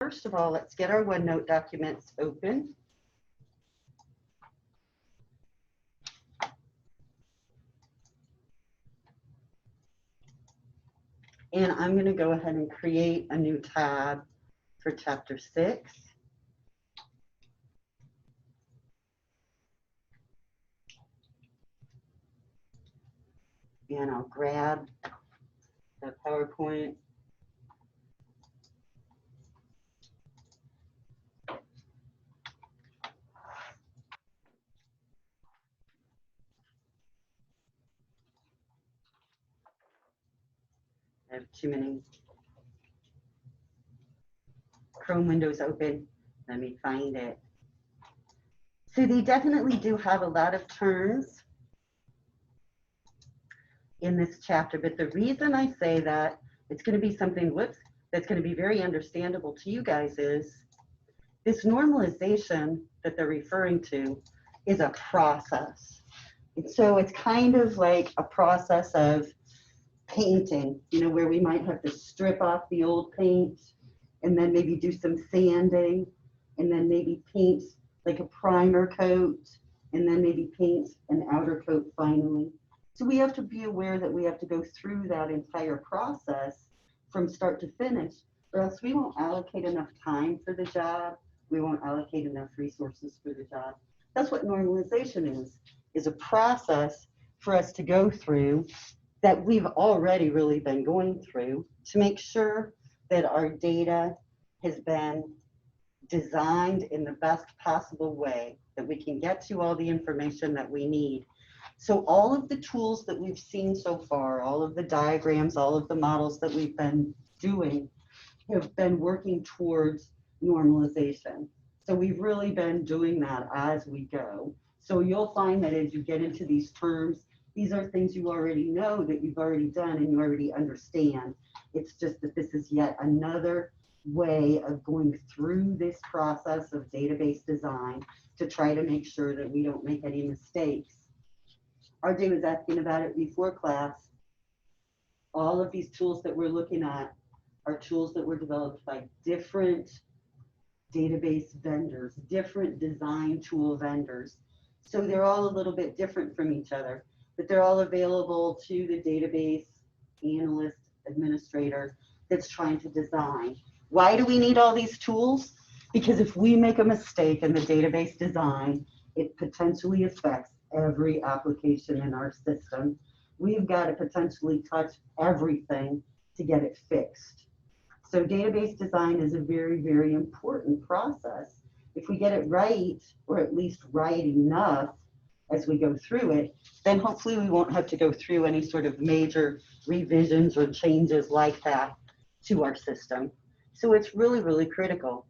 First of all, let's get our OneNote documents open. And I'm going to go ahead and create a new tab for Chapter 6. And I'll grab the PowerPoint. I have too many Chrome windows open. Let me find it. So they definitely do have a lot of terms in this chapter, but the reason I say that it's going to be something, that's going to be very understandable to you guys is this normalization that they're referring to is a process. And so it's kind of like a process of painting, you know, where we might have to strip off the old paint and then maybe do some sanding and then maybe paint like a primer coat and then maybe paint an outer coat finally. So we have to be aware that we have to go through that entire process from start to finish, or else we won't allocate enough time for the job. We won't allocate enough resources for the job. That's what normalization is a process for us to go through that we've already really been going through to make sure that our data has been designed in the best possible way, that we can get to all the information that we need. So all of the tools that we've seen so far, all of the diagrams, all of the models that we've been doing have been working towards normalization. So we've really been doing that as we go. So you'll find that as you get into these terms, these are things you already know, that you've already done and you already understand. It's just that this is yet another way of going through this process of database design to try to make sure that we don't make any mistakes. RJ was asking about it before class. All of these tools that we're looking at are tools that were developed by different database vendors, different design tool vendors. So they're all a little bit different from each other, but they're all available to the database analyst, administrator that's trying to design. Why do we need all these tools? Because if we make a mistake in the database design, it potentially affects every application in our system. We've got to potentially touch everything to get it fixed. So database design is a very, very important process. If we get it right, or at least right enough as we go through it, then hopefully we won't have to go through any sort of major revisions or changes like that to our system. So it's really, really critical.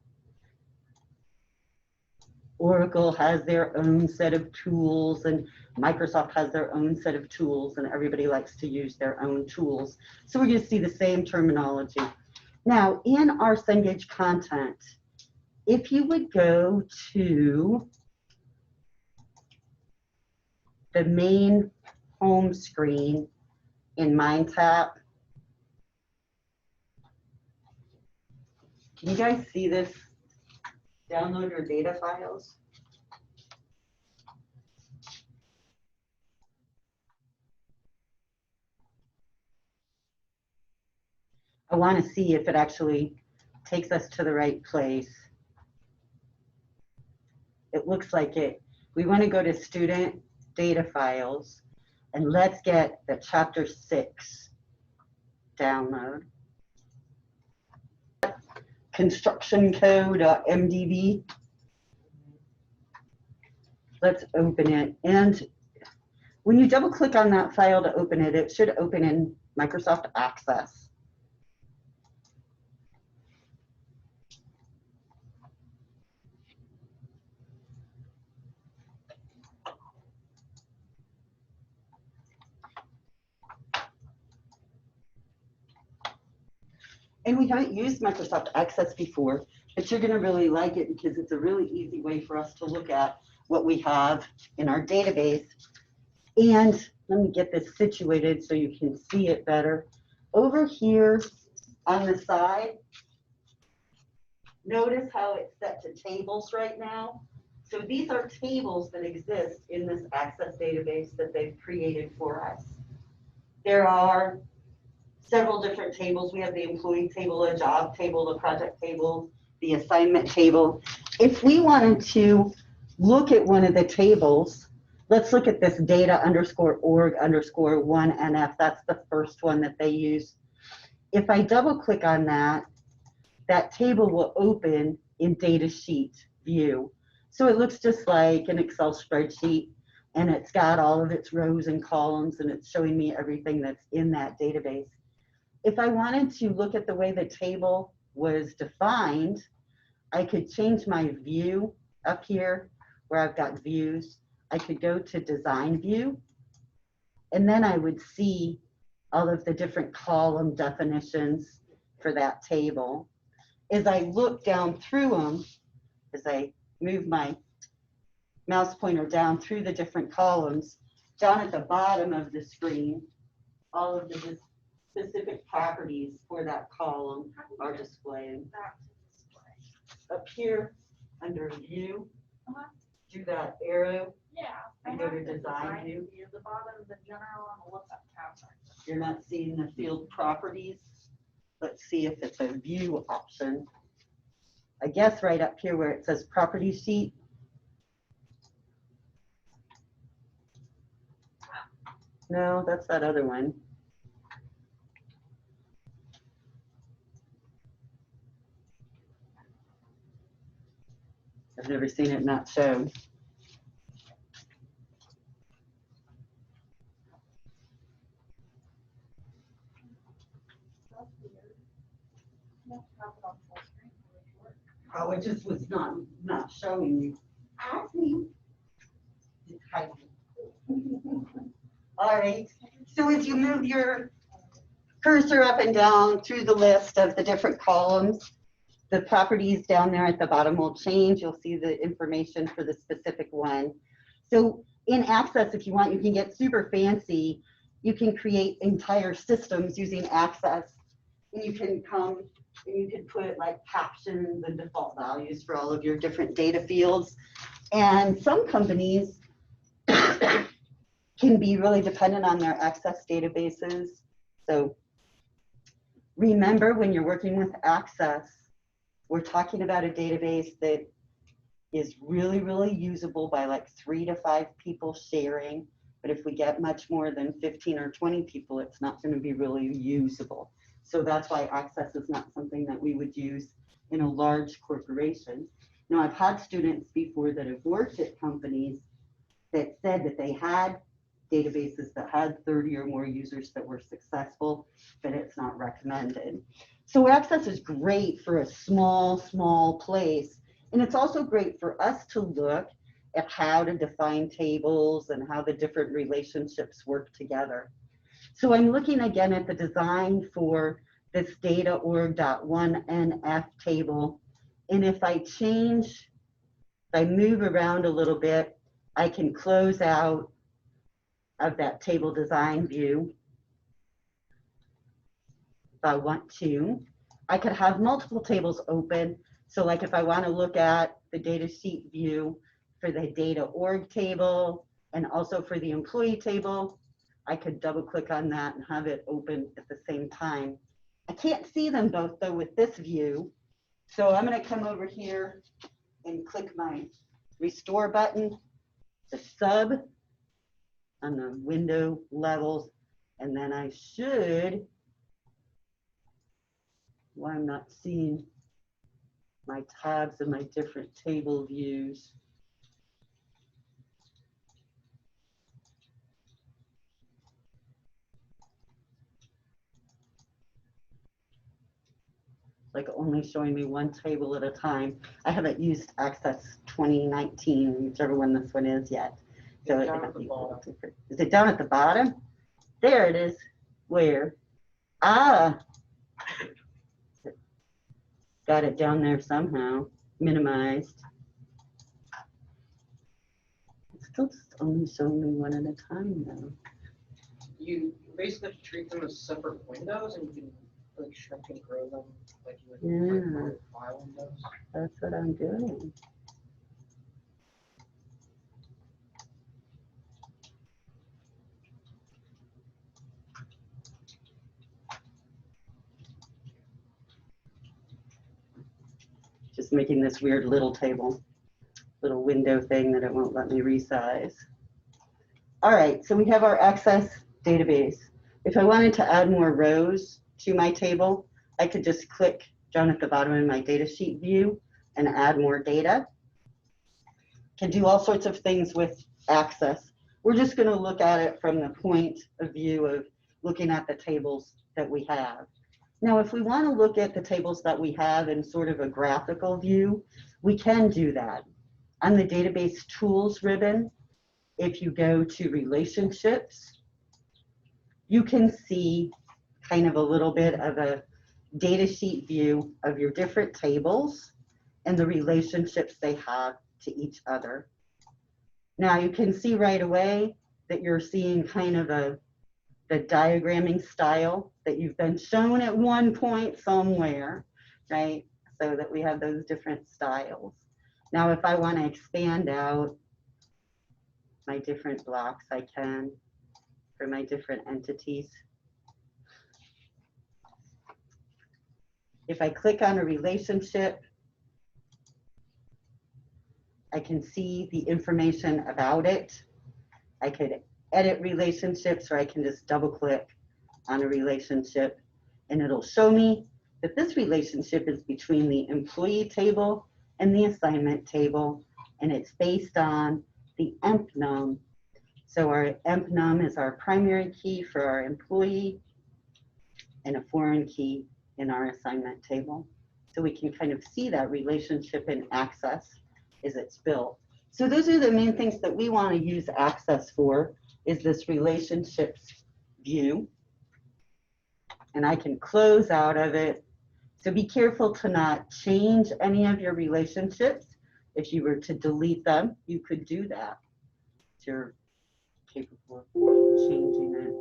Oracle has their own set of tools and Microsoft has their own set of tools, and everybody likes to use their own tools. So we're going to see the same terminology. Now, in our Cengage content, if you would go to the main home screen in MindTap, can you guys see this? Download your data files. I want to see if it actually takes us to the right place. It looks like it. We want to go to student data files and let's get the chapter 6 download. Construction code.mdb. Let's open it. And when you double click on that file to open it, it should open in Microsoft Access. And we haven't used Microsoft Access before, but you're going to really like it because it's a really easy way for us to look at what we have in our database. And let me get this situated so you can see it better. Over here on the side, Notice how it's set to tables right now. So these are tables that exist in this Access database that they've created for us. There are several different tables. We have the employee table, a job table, a project table, the assignment table. If we wanted to look at one of the tables, let's look at this data_org_1NF. That's the first one that they use. If I double click on that, that table will open in data sheet view. So it looks just like an Excel spreadsheet, and it's got all of its rows and columns, and it's showing me everything that's in that database. If I wanted to look at the way the table was defined, I could change my view up here where I've got views. I could go to design view, and then I would see all of the different column definitions for that table. As I look down through them, as I move my mouse pointer down through the different columns, down at the bottom of the screen, all of the specific properties for that column are displayed. Up here under view, do that arrow, and go to design view. The bottom of the general on the lookup tab. You're not seeing the field properties. Let's see if it's a view option. I guess right up here where it says property sheet. No, that's that other one. I've never seen it not shown. Oh, it just was not showing you. Ask me. All right. So as you move your cursor up and down through the list of the different columns, the properties down there at the bottom will change. You'll see the information for the specific one. So in Access, if you want, you can get super fancy. You can create entire systems using Access. And you can come and you can put like captions and default values for all of your different data fields. And some companies can be really dependent on their Access databases. So remember, when you're working with Access, we're talking about a database that is really, really usable by like 3 to 5 people sharing. But if we get much more than 15 or 20 people, it's not going to be really usable. So that's why Access is not something that we would use in a large corporation. Now, I've had students before that have worked at companies that said that they had databases that had 30 or more users that were successful, but it's not recommended. So Access is great for a small place. And it's also great for us to look at how to define tables and how the different relationships work together. So I'm looking again at the design for this data_org.1NF table. And if I move around a little bit, I can close out of that table design view if I want to. I could have multiple tables open. So like if I want to look at the data sheet view for the data org table and also for the employee table, I could double click on that and have it open at the same time. I can't see them both though with this view. So I'm going to come over here and click my restore button, the sub on the window levels, and then I should, well, I'm not seeing my tabs and my different table views. Like only showing me one table at a time. I haven't used Access 2019, whichever one this one is yet. So it might be a little different. Is it down at the bottom? There it is. Where? Ah. Got it down there somehow. Minimized. It's still just only showing me one at a time though. You basically treat them as separate windows, and you can like shrink and grow them like you would Yeah. like file windows? That's what I'm doing. Just making this weird little table, little window thing that it won't let me resize. All right, so we have our access database. If I wanted to add more rows to my table, I could just click down at the bottom in my data sheet view and add more data. Can do all sorts of things with access. We're just going to look at it from the point of view of looking at the tables that we have. Now, if we want to look at the tables that we have in sort of a graphical view, we can do that. On the database tools ribbon, if you go to relationships, you can see kind of a little bit of a data sheet view of your different tables and the relationships they have to each other. Now you can see right away that you're seeing kind of the diagramming style that you've been shown at one point somewhere, right? So that we have those different styles. Now, if I want to expand out my different blocks, I can for my different entities. If I click on a relationship, I can see the information about it. I could edit relationships, or I can just double click on a relationship and it'll show me that this relationship is between the employee table and the assignment table, and it's based on the emp num. So our emp num is our primary key for our employee and a foreign key in our assignment table. So we can kind of see that relationship in access as it's built. So those are the main things that we want to use access for, is this relationships view. And I can close out of it. So be careful to not change any of your relationships. If you were to delete them, you could do that. You're capable of changing it.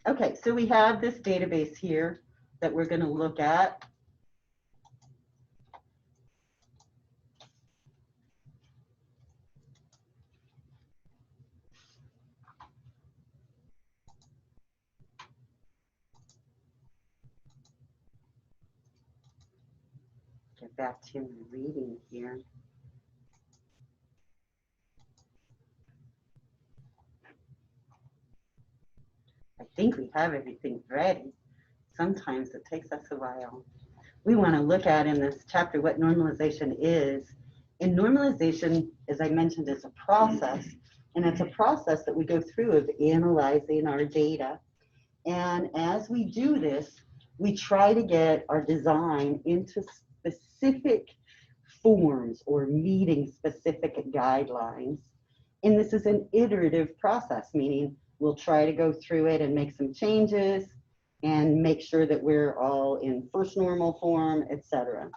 Okay, so we have this database here that we're going to look at. Get back to my reading here. I think we have everything ready. Sometimes it takes us a while. We want to look at in this chapter what normalization is. And normalization, as I mentioned, is a process. And it's a process that we go through of analyzing our data. And as we do this, we try to get our design into specific forms or meeting specific guidelines. And this is an iterative process, meaning we'll try to go through it and make some changes and make sure that we're all in first normal form, etc.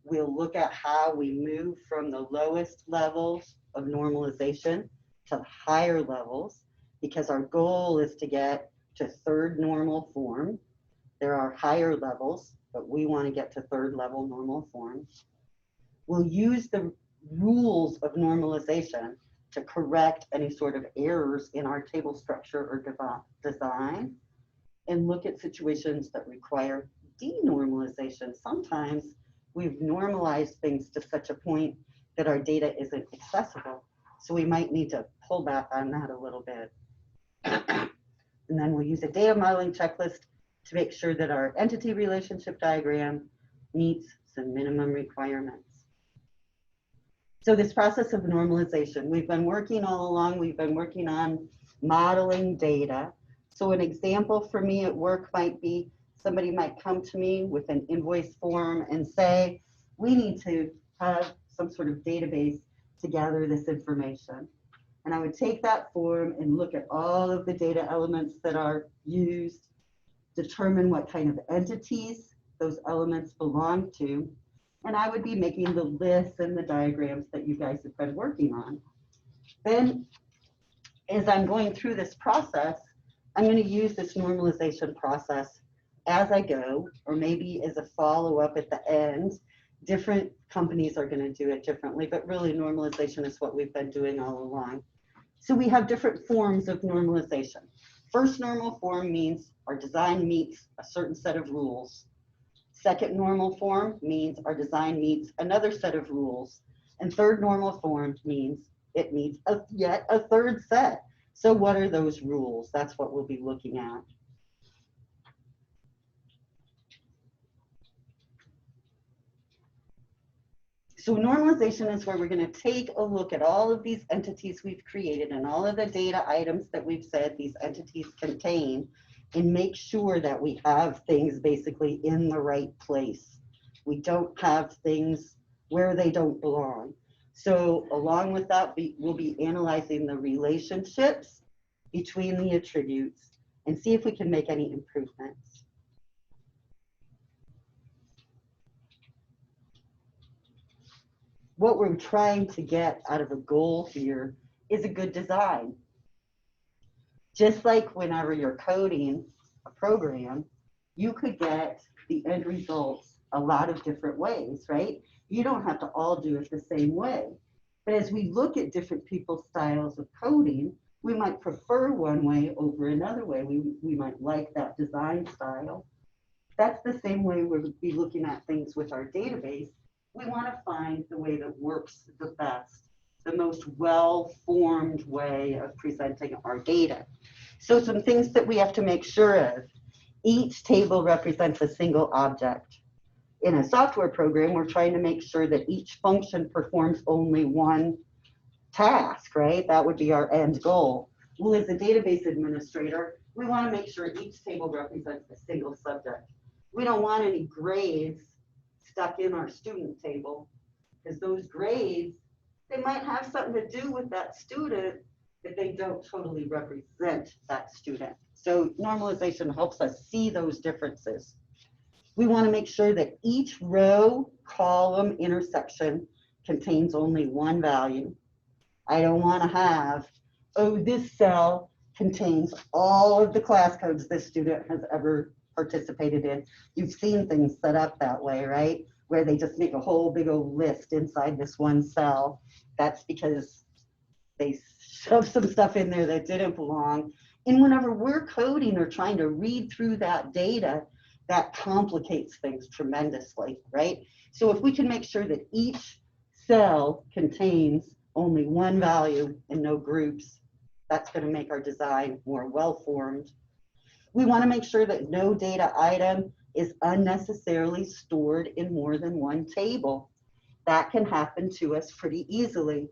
We'll look at how we move from the lowest levels of normalization to higher levels, because our goal is to get to third normal form. There are higher levels, but we want to get to third level normal form. We'll use the rules of normalization to correct any sort of errors in our table structure or design, and look at situations that require denormalization. Sometimes we've normalized things to such a point that our data isn't accessible. So we might need to pull back on that a little bit. And then we'll use a data modeling checklist to make sure that our entity relationship diagram meets some minimum requirements. So this process of normalization, we've been working all along, we've been working on modeling data. So an example for me at work might be somebody might come to me with an invoice form and say, we need to have some sort of database to gather this information. And I would take that form and look at all of the data elements that are used, determine what kind of entities those elements belong to, and I would be making the lists and the diagrams that you guys have been working on. Then, as I'm going through this process, I'm going to use this normalization process as I go, or maybe as a follow-up at the end. Different companies are going to do it differently, but really normalization is what we've been doing all along. So we have different forms of normalization. First normal form means our design meets a certain set of rules. Second normal form means our design meets another set of rules. And third normal form means it meets yet a third set. So what are those rules? That's what we'll be looking at. So normalization is where we're going to take a look at all of these entities we've created and all of the data items that we've said these entities contain, and make sure that we have things basically in the right place. We don't have things where they don't belong. So along with that, we'll be analyzing the relationships between the attributes and see if we can make any improvements. What we're trying to get out of a goal here is a good design. Just like whenever you're coding a program, you could get the end results a lot of different ways, right? You don't have to all do it the same way. But as we look at different people's styles of coding, we might prefer one way over another way. We might like that design style. That's the same way we'll be looking at things with our database. We want to find the way that works the best, the most well-formed way of presenting our data. So some things that we have to make sure of. Each table represents a single object. In a software program, we're trying to make sure that each function performs only one task, right? That would be our end goal. Well, as a database administrator, we want to make sure each table represents a single subject. We don't want any grades stuck in our student table, because those grades, they might have something to do with that student, but they don't totally represent that student. So normalization helps us see those differences. We want to make sure that each row, column, intersection contains only one value. I don't want to have, oh, this cell contains all of the class codes this student has ever participated in. You've seen things set up that way, right? Where they just make a whole big old list inside this one cell. That's because they shoved some stuff in there that didn't belong. And whenever we're coding or trying to read through that data, that complicates things tremendously, right? So if we can make sure that each cell contains only one value and no groups, that's going to make our design more well-formed. We want to make sure that no data item is unnecessarily stored in more than one table. That can happen to us pretty easily.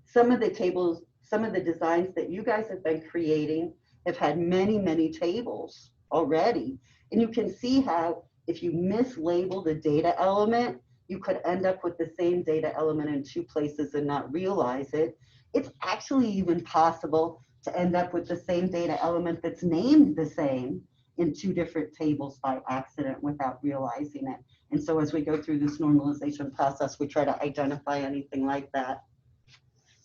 Some of the tables, some of the designs that you guys have been creating have had many, many tables already. And you can see how if you mislabel the data element, you could end up with the same data element in two places and not realize it. It's actually even possible to end up with the same data element that's named the same in two different tables by accident without realizing it. And so as we go through this normalization process, we try to identify anything like that.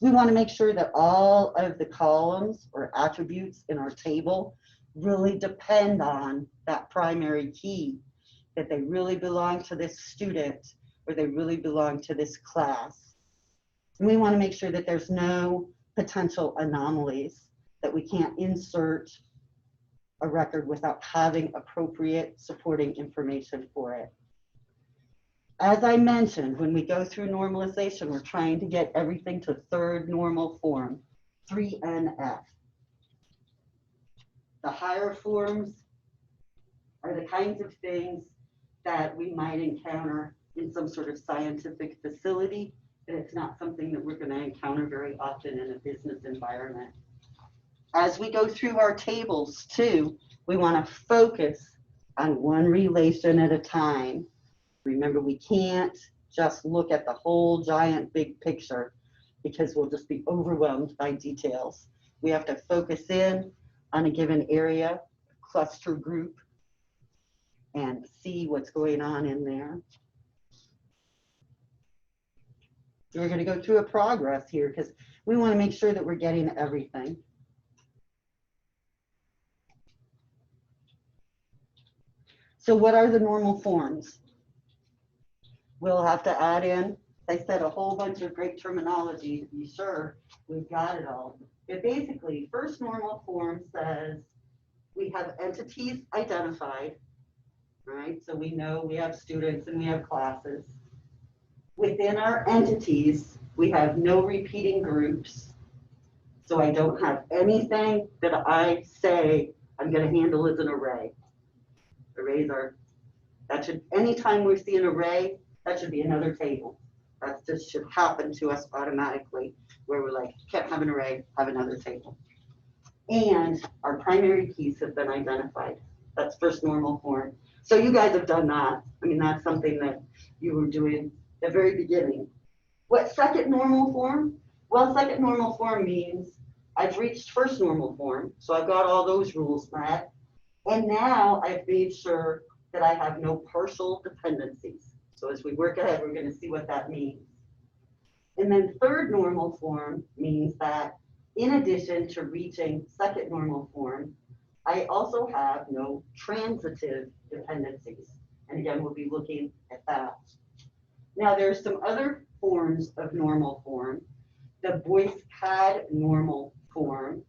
We want to make sure that all of the columns or attributes in our table really depend on that primary key, that they really belong to this student or they really belong to this class. And we want to make sure that there's no potential anomalies, that we can't insert a record without having appropriate supporting information for it. As I mentioned, when we go through normalization, we're trying to get everything to third normal form, 3NF. The higher forms are the kinds of things that we might encounter in some sort of scientific facility, but it's not something that we're going to encounter very often in a business environment. As we go through our tables too, we want to focus on one relation at a time. Remember, we can't just look at the whole giant big picture because we'll just be overwhelmed by details. We have to focus in on a given area, cluster group, and see what's going on in there. We're going to go through a progress here because we want to make sure that we're getting everything. So what are the normal forms? We'll have to add in, I said, a whole bunch of great terminology to be sure we've got it all. But basically, first normal form says we have entities identified, right? So we know we have students and we have classes. Within our entities, we have no repeating groups. So I don't have anything that I say I'm going to handle as an array. Arrays are, that should, anytime we see an array, that should be another table. That just should happen to us automatically, where we're like, can't have an array, have another table. And our primary keys have been identified. That's first normal form. So you guys have done that. I mean, that's something that you were doing at the very beginning. What second normal form? Well, second normal form means I've reached first normal form. So I've got all those rules met. And now I've made sure that I have no partial dependencies. So as we work ahead, we're going to see what that means. And then third normal form means that in addition to reaching second normal form, I also have no transitive dependencies. And again, we'll be looking at that. Now there's some other forms of normal form. The Boyce-Codd normal form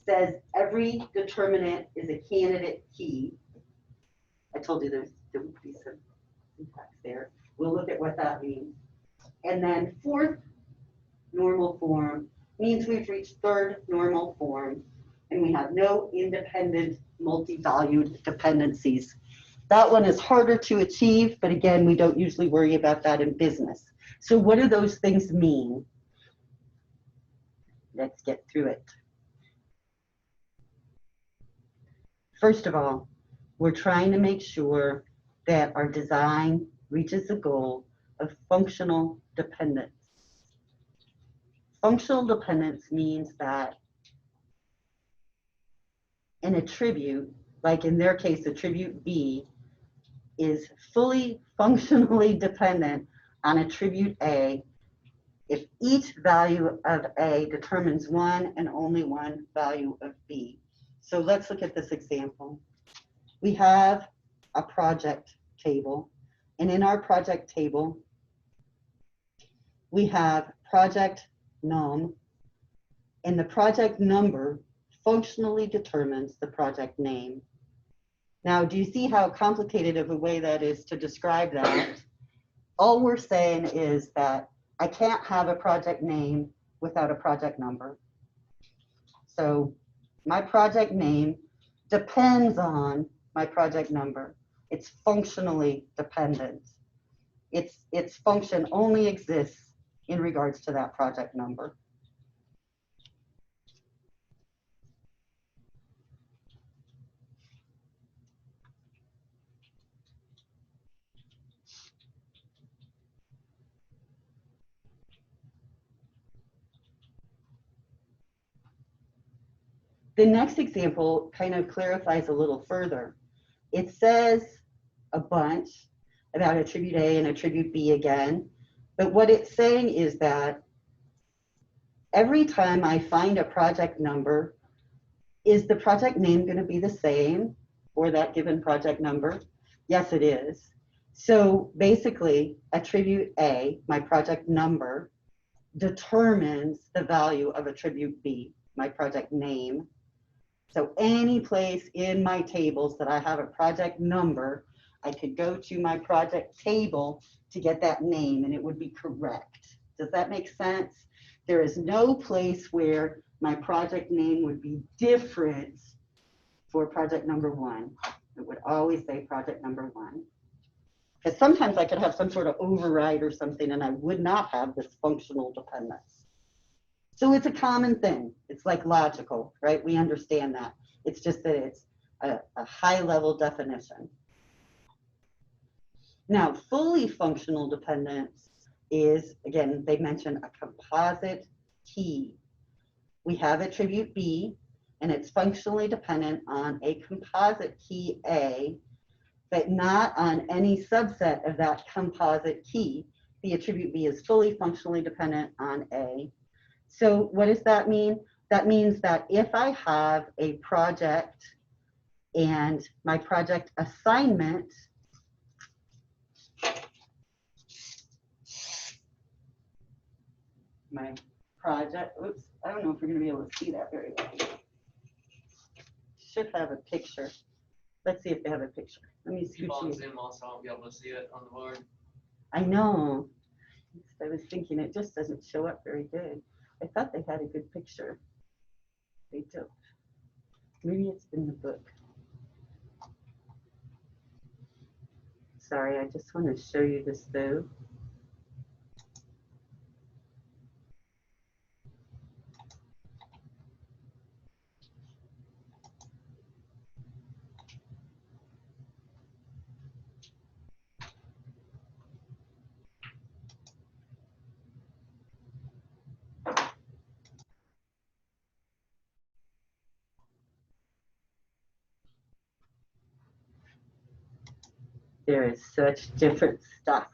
says every determinant is a candidate key. I told you there would be some syntax there. We'll look at what that means. And then fourth normal form means we've reached third normal form and we have no independent multi-valued dependencies. That one is harder to achieve, but again, we don't usually worry about that in business. So what do those things mean? Let's get through it. First of all, we're trying to make sure that our design reaches the goal of functional dependence. Functional dependence means that an attribute, like in their case, attribute B, is fully functionally dependent on attribute A if each value of A determines one and only one value of B. So let's look at this example. We have a project table, and in our project table, we have project num, and the project number functionally determines the project name. Now, do you see how complicated of a way that is to describe that? All we're saying is that I can't have a project name without a project number. So my project name depends on my project number. It's functionally dependent. Its function only exists in regards to that project number. The next example kind of clarifies a little further. It says a bunch about attribute A and attribute B again, but what it's saying is that every time I find a project number, is the project name going to be the same for that given project number? Yes, it is. So basically, attribute A, my project number, determines the value of attribute B, my project name. So any place in my tables that I have a project number, I could go to my project table to get that name and it would be correct. Does that make sense? There is no place where my project name would be different for project number one. It would always say project number one. Because sometimes I could have some sort of override or something and I would not have this functional dependence. So it's a common thing. It's like logical, right? We understand that. It's just that it's a high level definition. Now, fully functional dependence is, again, they mention a composite key. We have attribute B, and it's functionally dependent on a composite key A, but not on any subset of that composite key. The attribute B is fully functionally dependent on A. So what does that mean? That means that if I have a project And my project assignment oops, I don't know if we're going to be able to see that very well. Should have a picture. Let's see if they have a picture. Let me People on scoot you. Zoom also won't be able to see it on the board. I know. I was thinking it just doesn't show up very good. I thought they had a good picture. They don't. Maybe it's in the book. Sorry, I just want to show you this though. There is such different stuff.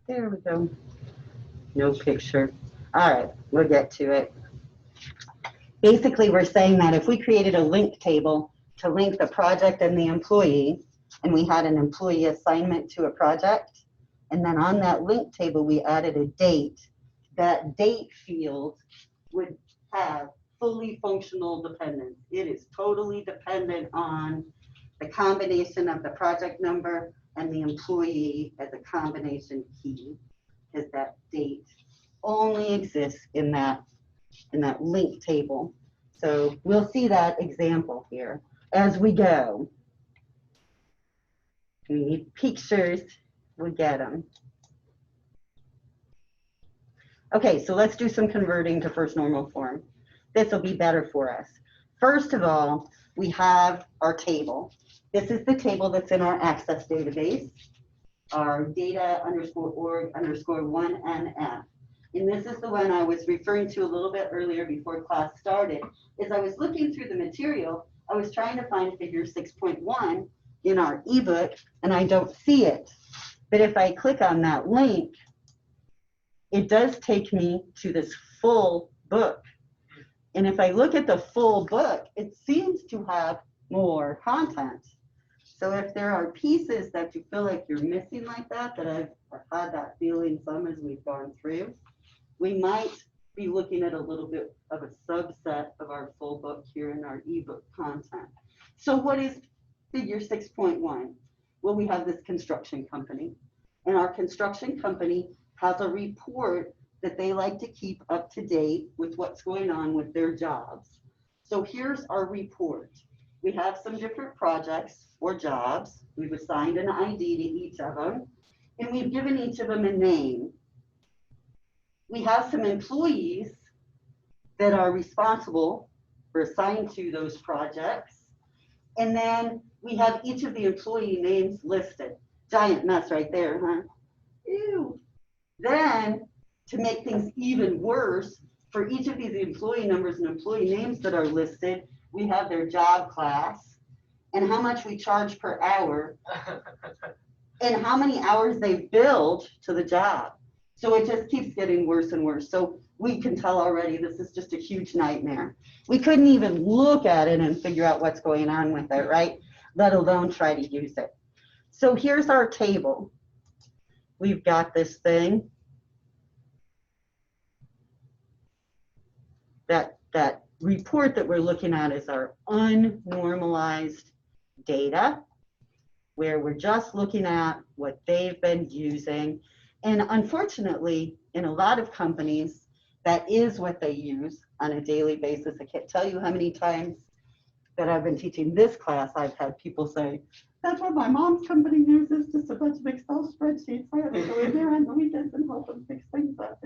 There we go. No picture. All right, we'll get to it. Basically, we're saying that if we created a link table to link the project and the employee, and we had an employee assignment to a project, and then on that link table, we added a date, that date field would have fully functional dependence. It is totally dependent on the combination of the project number and the employee as a combination key, because that date only exists in that link table. So we'll see that example here as we go. We need pictures, we get them. Okay, so let's do some converting to first normal form. This will be better for us. First of all, we have our table. This is the table that's in our access database, our data_org_1NF. And this is the one I was referring to a little bit earlier before class started. As I was looking through the material, I was trying to find figure 6.1 in our ebook, and I don't see it. But if I click on that link, it does take me to this full book. And if I look at the full book, it seems to have more content. So if there are pieces that you feel like you're missing like that I've had that feeling some as we've gone through, we might be looking at a little bit of a subset of our full book here in our ebook content. So what is figure 6.1? Well, we have this construction company, and our construction company has a report that they like to keep up to date with what's going on with their jobs. So here's our report. We have some different projects or jobs. We've assigned an ID to each of them, and we've given each of them a name. We have some employees that are responsible or assigned to those projects. And then we have each of the employee names listed. Giant mess right there, huh? Ew. Then, to make things even worse, for each of these employee numbers and employee names that are listed, we have their job class and how much we charge per hour and how many hours they billed to the job. So it just keeps getting worse and worse. So we can tell already this is just a huge nightmare. We couldn't even look at it and figure out what's going on with it, right? Let alone try to use it. So here's our table. We've got this thing. That report that we're looking at is our unnormalized data, where we're just looking at what they've been using. And unfortunately, in a lot of companies, that is what they use on a daily basis. I can't tell you how many times that I've been teaching this class, I've had people say, that's what my mom's company uses, just a bunch of Excel spreadsheets. I have to go in there on the weekends and help them fix things up.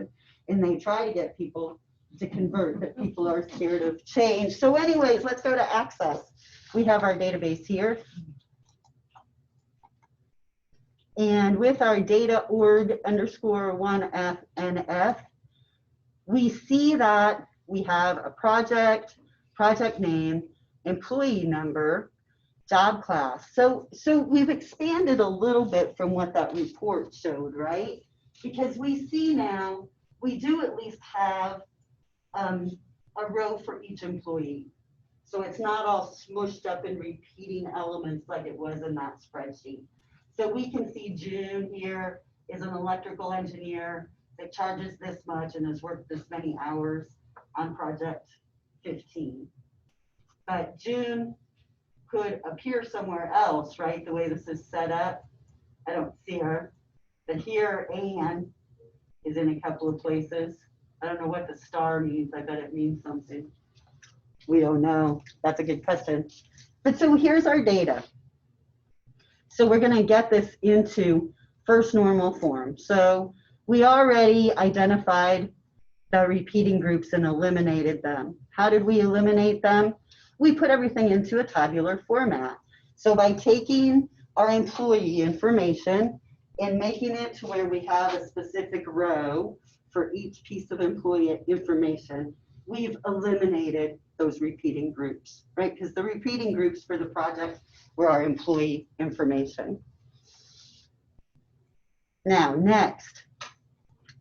And they try to get people to convert, but people are scared of change. So anyways, let's go to access. We have our database here. And with our data_org_1NF, we see that we have a project name, employee number, job class. So we've expanded a little bit from what that report showed, right? Because we see now, we do at least have a row for each employee. So it's not all smushed up and repeating elements like it was in that spreadsheet. So we can see June here is an electrical engineer that charges this much and has worked this many hours on project 15. But June could appear somewhere else, right? The way this is set up. I don't see her. But here, Anne is in a couple of places. I don't know what the star means. I bet it means something. We don't know. That's a good question. But so here's our data. So we're going to get this into first normal form. So we already identified the repeating groups and eliminated them. How did we eliminate them? We put everything into a tabular format. So by taking our employee information and making it to where we have a specific row for each piece of employee information, we've eliminated those repeating groups, right? Because the repeating groups for the project were our employee information. Now, next,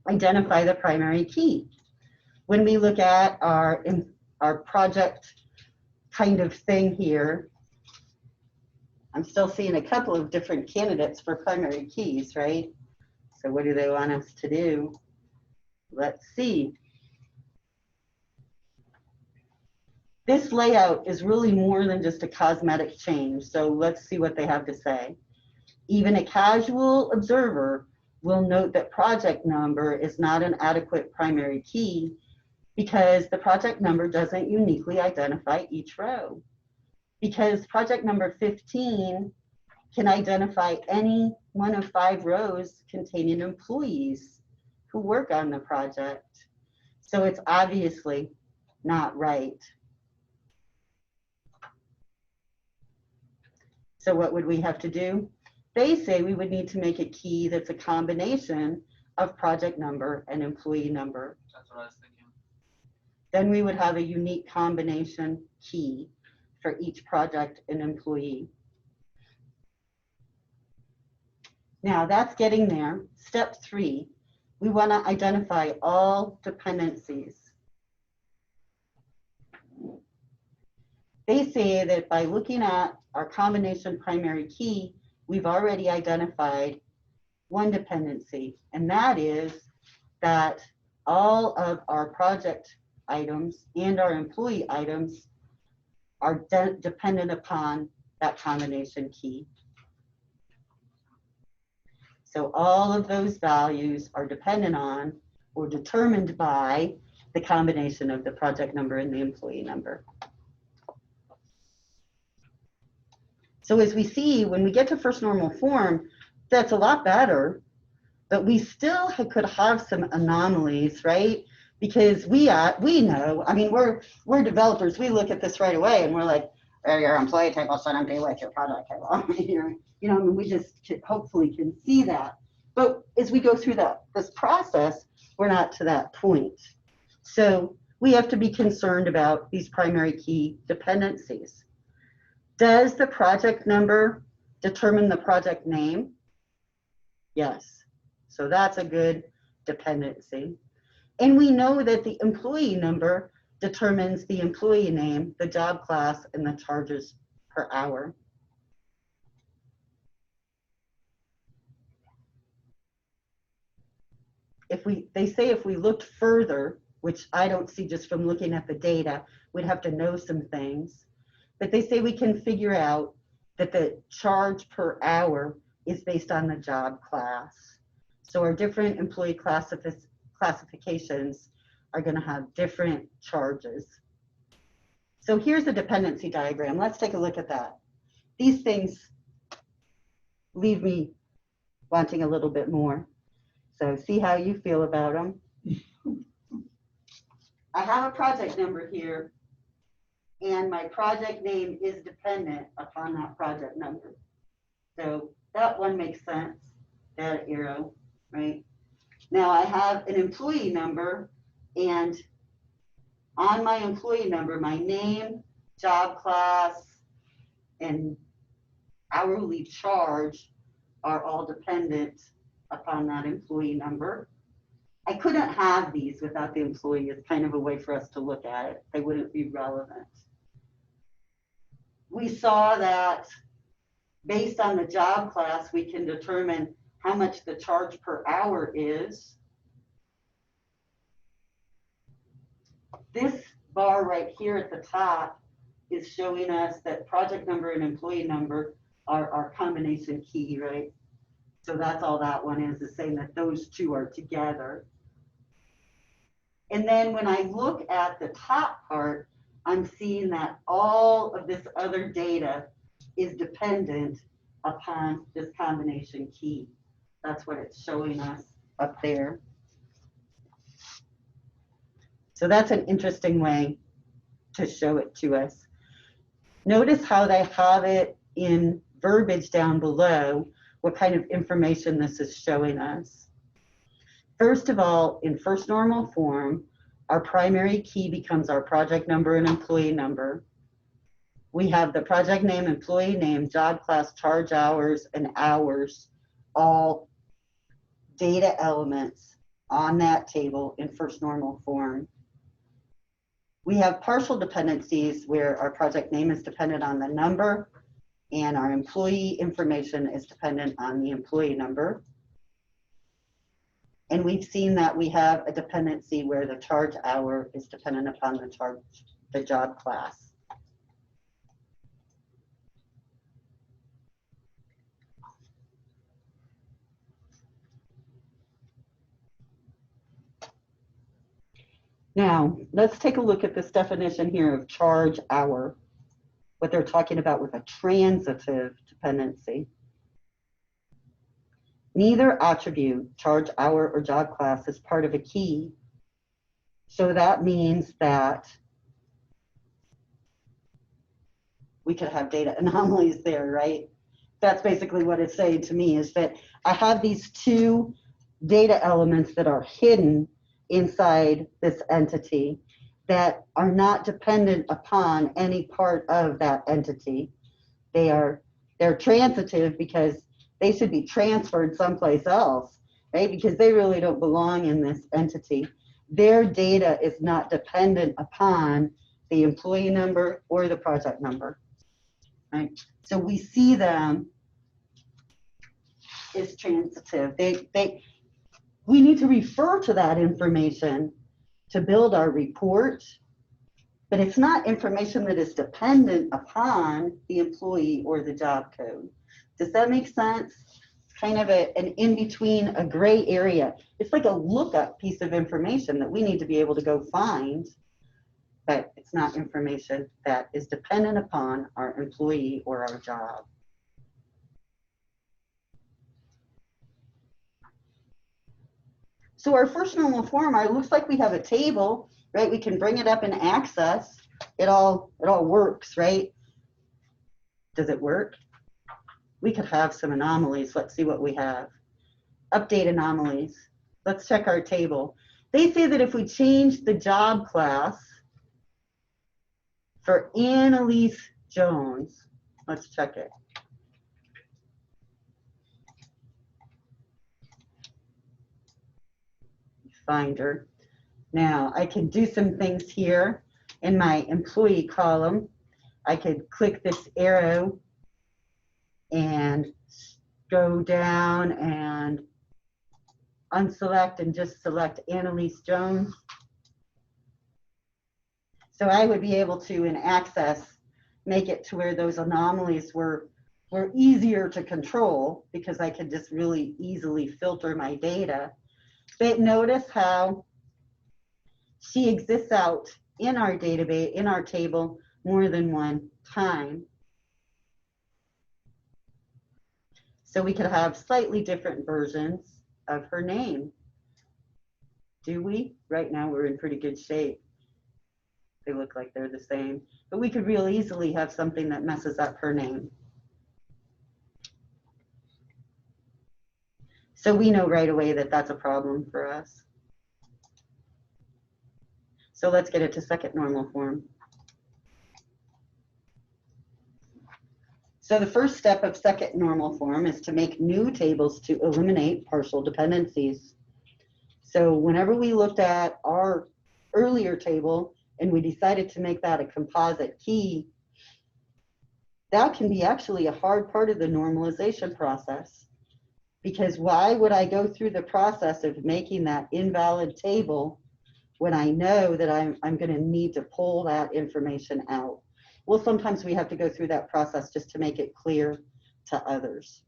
identify the primary key. When we look at our project kind of thing here, I'm still seeing a couple of different candidates for primary keys, right? So what do they want us to do? Let's see. This layout is really more than just a cosmetic change, so let's see what they have to say. Even a casual observer will note that project number is not an adequate primary key because the project number doesn't uniquely identify each row. Because project number 15 can identify any one of 5 rows containing employees who work on the project. So it's obviously not right. So what would we have to do? They say we would need to make a key that's a combination of project number and employee number. That's what I was thinking. Then we would have a unique combination key for each project and employee. Now that's getting there. Step 3, we want to identify all dependencies. They say that by looking at our combination primary key, we've already identified one dependency, and that is that all of our project items and our employee items are dependent upon that combination key. So all of those values are dependent on or determined by the combination of the project number and the employee number. So as we see, when we get to first normal form, that's a lot better, but we still could have some anomalies, right? Because we know, I mean, we're developers, we look at this right away and we're like, oh, your employee table shouldn't be with your project table. You know, I mean, we just hopefully can see that. But as we go through this process, we're not to that point. So we have to be concerned about these primary key dependencies. Does the project number determine the project name? Yes. So that's a good dependency. And we know that the employee number determines the employee name, the job class, and the charges per hour. They say if we looked further, which I don't see just from looking at the data, we'd have to know some things. But they say we can figure out that the charge per hour is based on the job class. So our different employee classifications are going to have different charges. So here's a dependency diagram. Let's take a look at that. These things leave me wanting a little bit more. So see how you feel about them. I have a project number here, and my project name is dependent upon that project number. So that one makes sense, that arrow, right? Now I have an employee number, and on my employee number, my name, job class, and hourly charge are all dependent upon that employee number. I couldn't have these without the employee. It's kind of a way for us to look at it. They wouldn't be relevant. we saw that based on the job class, we can determine how much the charge per hour is. This bar right here at the top is showing us that project number and employee number are our combination key, right? So that's all that one is saying that those two are together. And then when I look at the top part, I'm seeing that all of this other data is dependent upon this combination key. That's what it's showing us up there. So that's an interesting way to show it to us. Notice how they have it in verbiage down below, what kind of information this is showing us. First of all, in first normal form, our primary key becomes our project number and employee number. We have the project name, employee name, job class, charge hours, and hours, all data elements on that table in first normal form. We have partial dependencies where our project name is dependent on the number and our employee information is dependent on the employee number. And we've seen that we have a dependency where the charge hour is dependent upon the job class. Now, let's take a look at this definition here of charge hour, what they're talking about with a transitive dependency. Neither attribute, charge hour or job class, is part of a key. So that means that we could have data anomalies there, right? That's basically what it's saying to me, is that I have these two data elements that are hidden inside this entity that are not dependent upon any part of that entity. They're transitive because they should be transferred someplace else, right? Because they really don't belong in this entity. Their data is not dependent upon the employee number or the project number, right? So we see them as transitive. We need to refer to that information to build our report, but it's not information that is dependent upon the employee or the job code. Does that make sense? Kind of an in-between, a gray area. It's like a lookup piece of information that we need to be able to go find, but it's not information that is dependent upon our employee or our job. So our first normal form, it looks like we have a table, right? We can bring it up in Access. It all works, right? Does it work? We could have some anomalies. Let's see what we have. Update anomalies. Let's check our table. They say that if we change the job class for Annalise Jones, let's check it. Find her. Now I can do some things here in my employee column. I could click this arrow and go down and unselect and just select Annalise Jones. So I would be able to, in Access, make it to where those anomalies were easier to control because I could just really easily filter my data. But notice how she exists out in our database, in our table, more than one time. So we could have slightly different versions of her name. Do we? Right now we're in pretty good shape. They look like they're the same. But we could real easily have something that messes up her name. So we know right away that that's a problem for us. So let's get it to second normal form. So the first step of second normal form is to make new tables to eliminate partial dependencies. So whenever we looked at our earlier table and we decided to make that a composite key, that can be actually a hard part of the normalization process. Because why would I go through the process of making that invalid table when I know that I'm going to need to pull that information out? Well, sometimes we have to go through that process just to make it clear to others.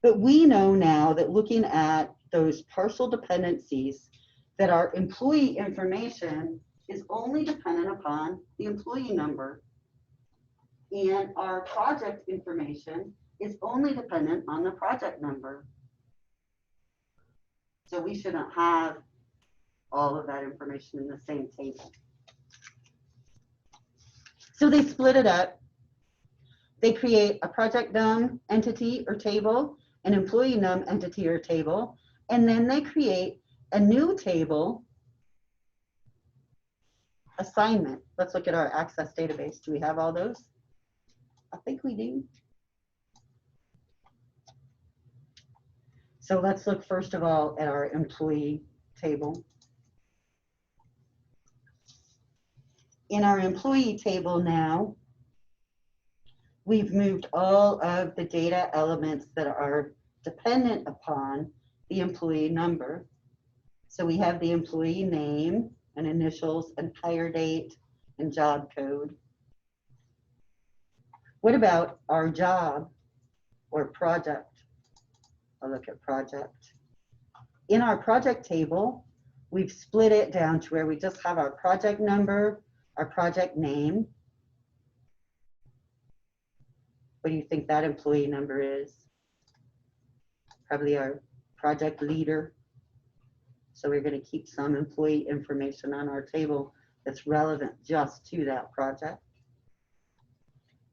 But we know now that looking at those partial dependencies, that our employee information is only dependent upon the employee number, and our project information is only dependent on the project number. So we shouldn't have all of that information in the same table. So they split it up. They create a project num entity or table, an employee num entity or table, and then they create a new table assignment. Let's look at our access database. Do we have all those? I think we do. So let's look first of all at our employee table. In our employee table now, we've moved all of the data elements that are dependent upon the employee number. So we have the employee name and initials and hire date and job code. What about our job or project? I'll look at project. In our project table, we've split it down to where we just have our project number, our project name. What do you think that employee number is? Probably our project leader. So we're going to keep some employee information on our table that's relevant just to that project.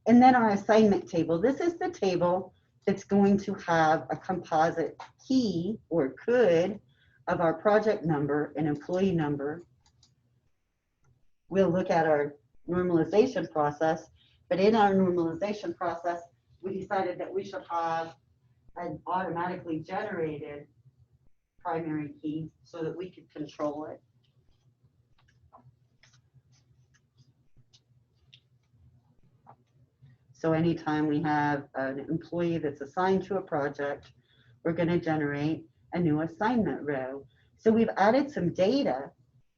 And then our assignment table. This is the table that's going to have a composite key or could of our project number and employee number. We'll look at our normalization process, but in our normalization process, we decided that we should have an automatically generated primary key so that we could control it. So anytime we have an employee that's assigned to a project, we're going to generate a new assignment row. So we've added some data.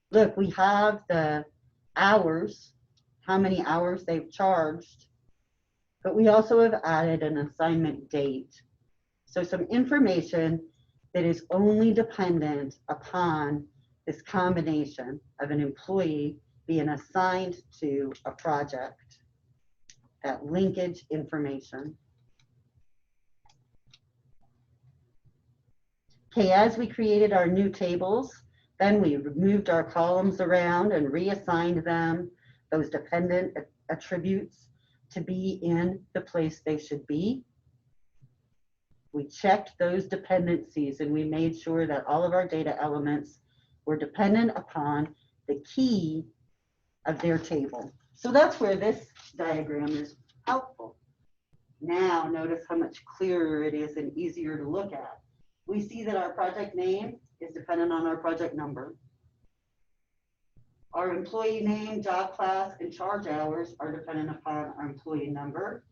Look, we have the hours, how many hours they've charged, but we also have added an assignment date. So some information that is only dependent upon this combination of an employee being assigned to a project. That linkage information. Okay, as we created our new tables, then we moved our columns around and reassigned them, those dependent attributes, to be in the place they should be. We checked those dependencies and we made sure that all of our data elements were dependent upon the key of their table. So that's where this diagram is helpful. Now notice how much clearer it is and easier to look at. We see that our project name is dependent on our project number. Our employee name, job class, and charge hours are dependent upon our employee number.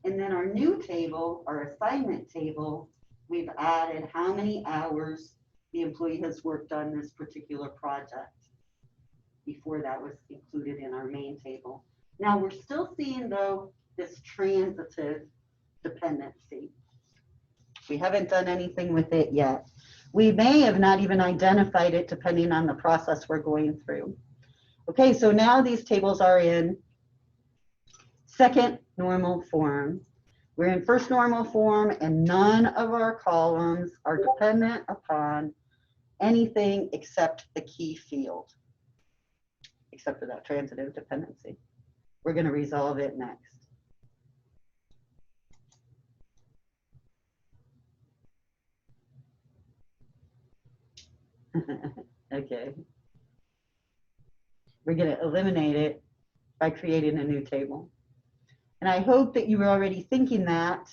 And then our new table, our assignment table, we've added how many hours the employee has worked on this particular project. Before that was included in our main table. Now we're still seeing though this transitive dependency. We haven't done anything with it yet. We may have not even identified it depending on the process we're going through. Okay, so now these tables are in second normal form. We're in first normal form and none of our columns are dependent upon anything except the key field, except for that transitive dependency. We're going to resolve it next. Okay. We're going to eliminate it by creating a new table. And I hope that you were already thinking that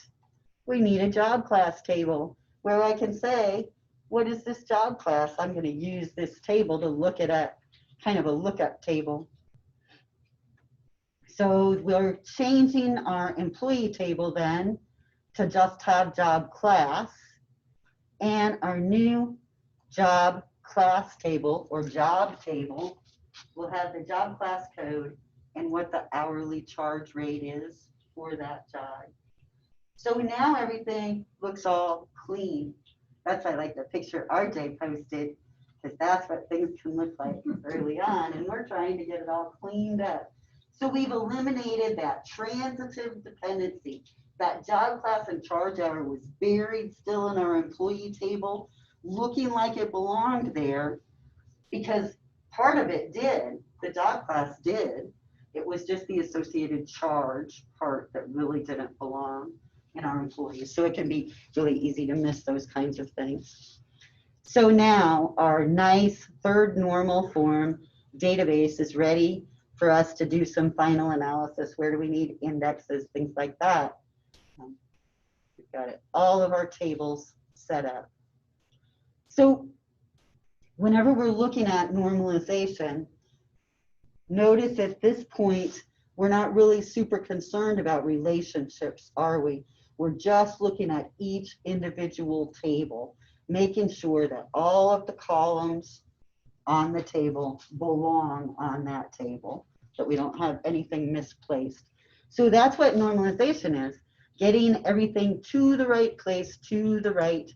we need a job class table where I can say, what is this job class? I'm going to use this table to look at a kind of a lookup table. So we're changing our employee table then to just have job class, and our new job class table or job table will have the job class code and what the hourly charge rate is for that job. So now everything looks all clean. That's why I like the picture RJ posted, because that's what things can look like early on, and we're trying to get it all cleaned up. So we've eliminated that transitive dependency. That job class and charge hour was buried still in our employee table, looking like it belonged there, because part of it did, the job class did. It was just the associated charge part that really didn't belong in our employees. So it can be really easy to miss those kinds of things. So now our nice third normal form database is ready for us to do some final analysis. Where do we need indexes, things like that. We've got it, all of our tables set up. So whenever we're looking at normalization, notice at this point, we're not really super concerned about relationships, are we? We're just looking at each individual table, making sure that all of the columns on the table belong on that table, that we don't have anything misplaced. So that's what normalization is, getting everything to the right place, to the right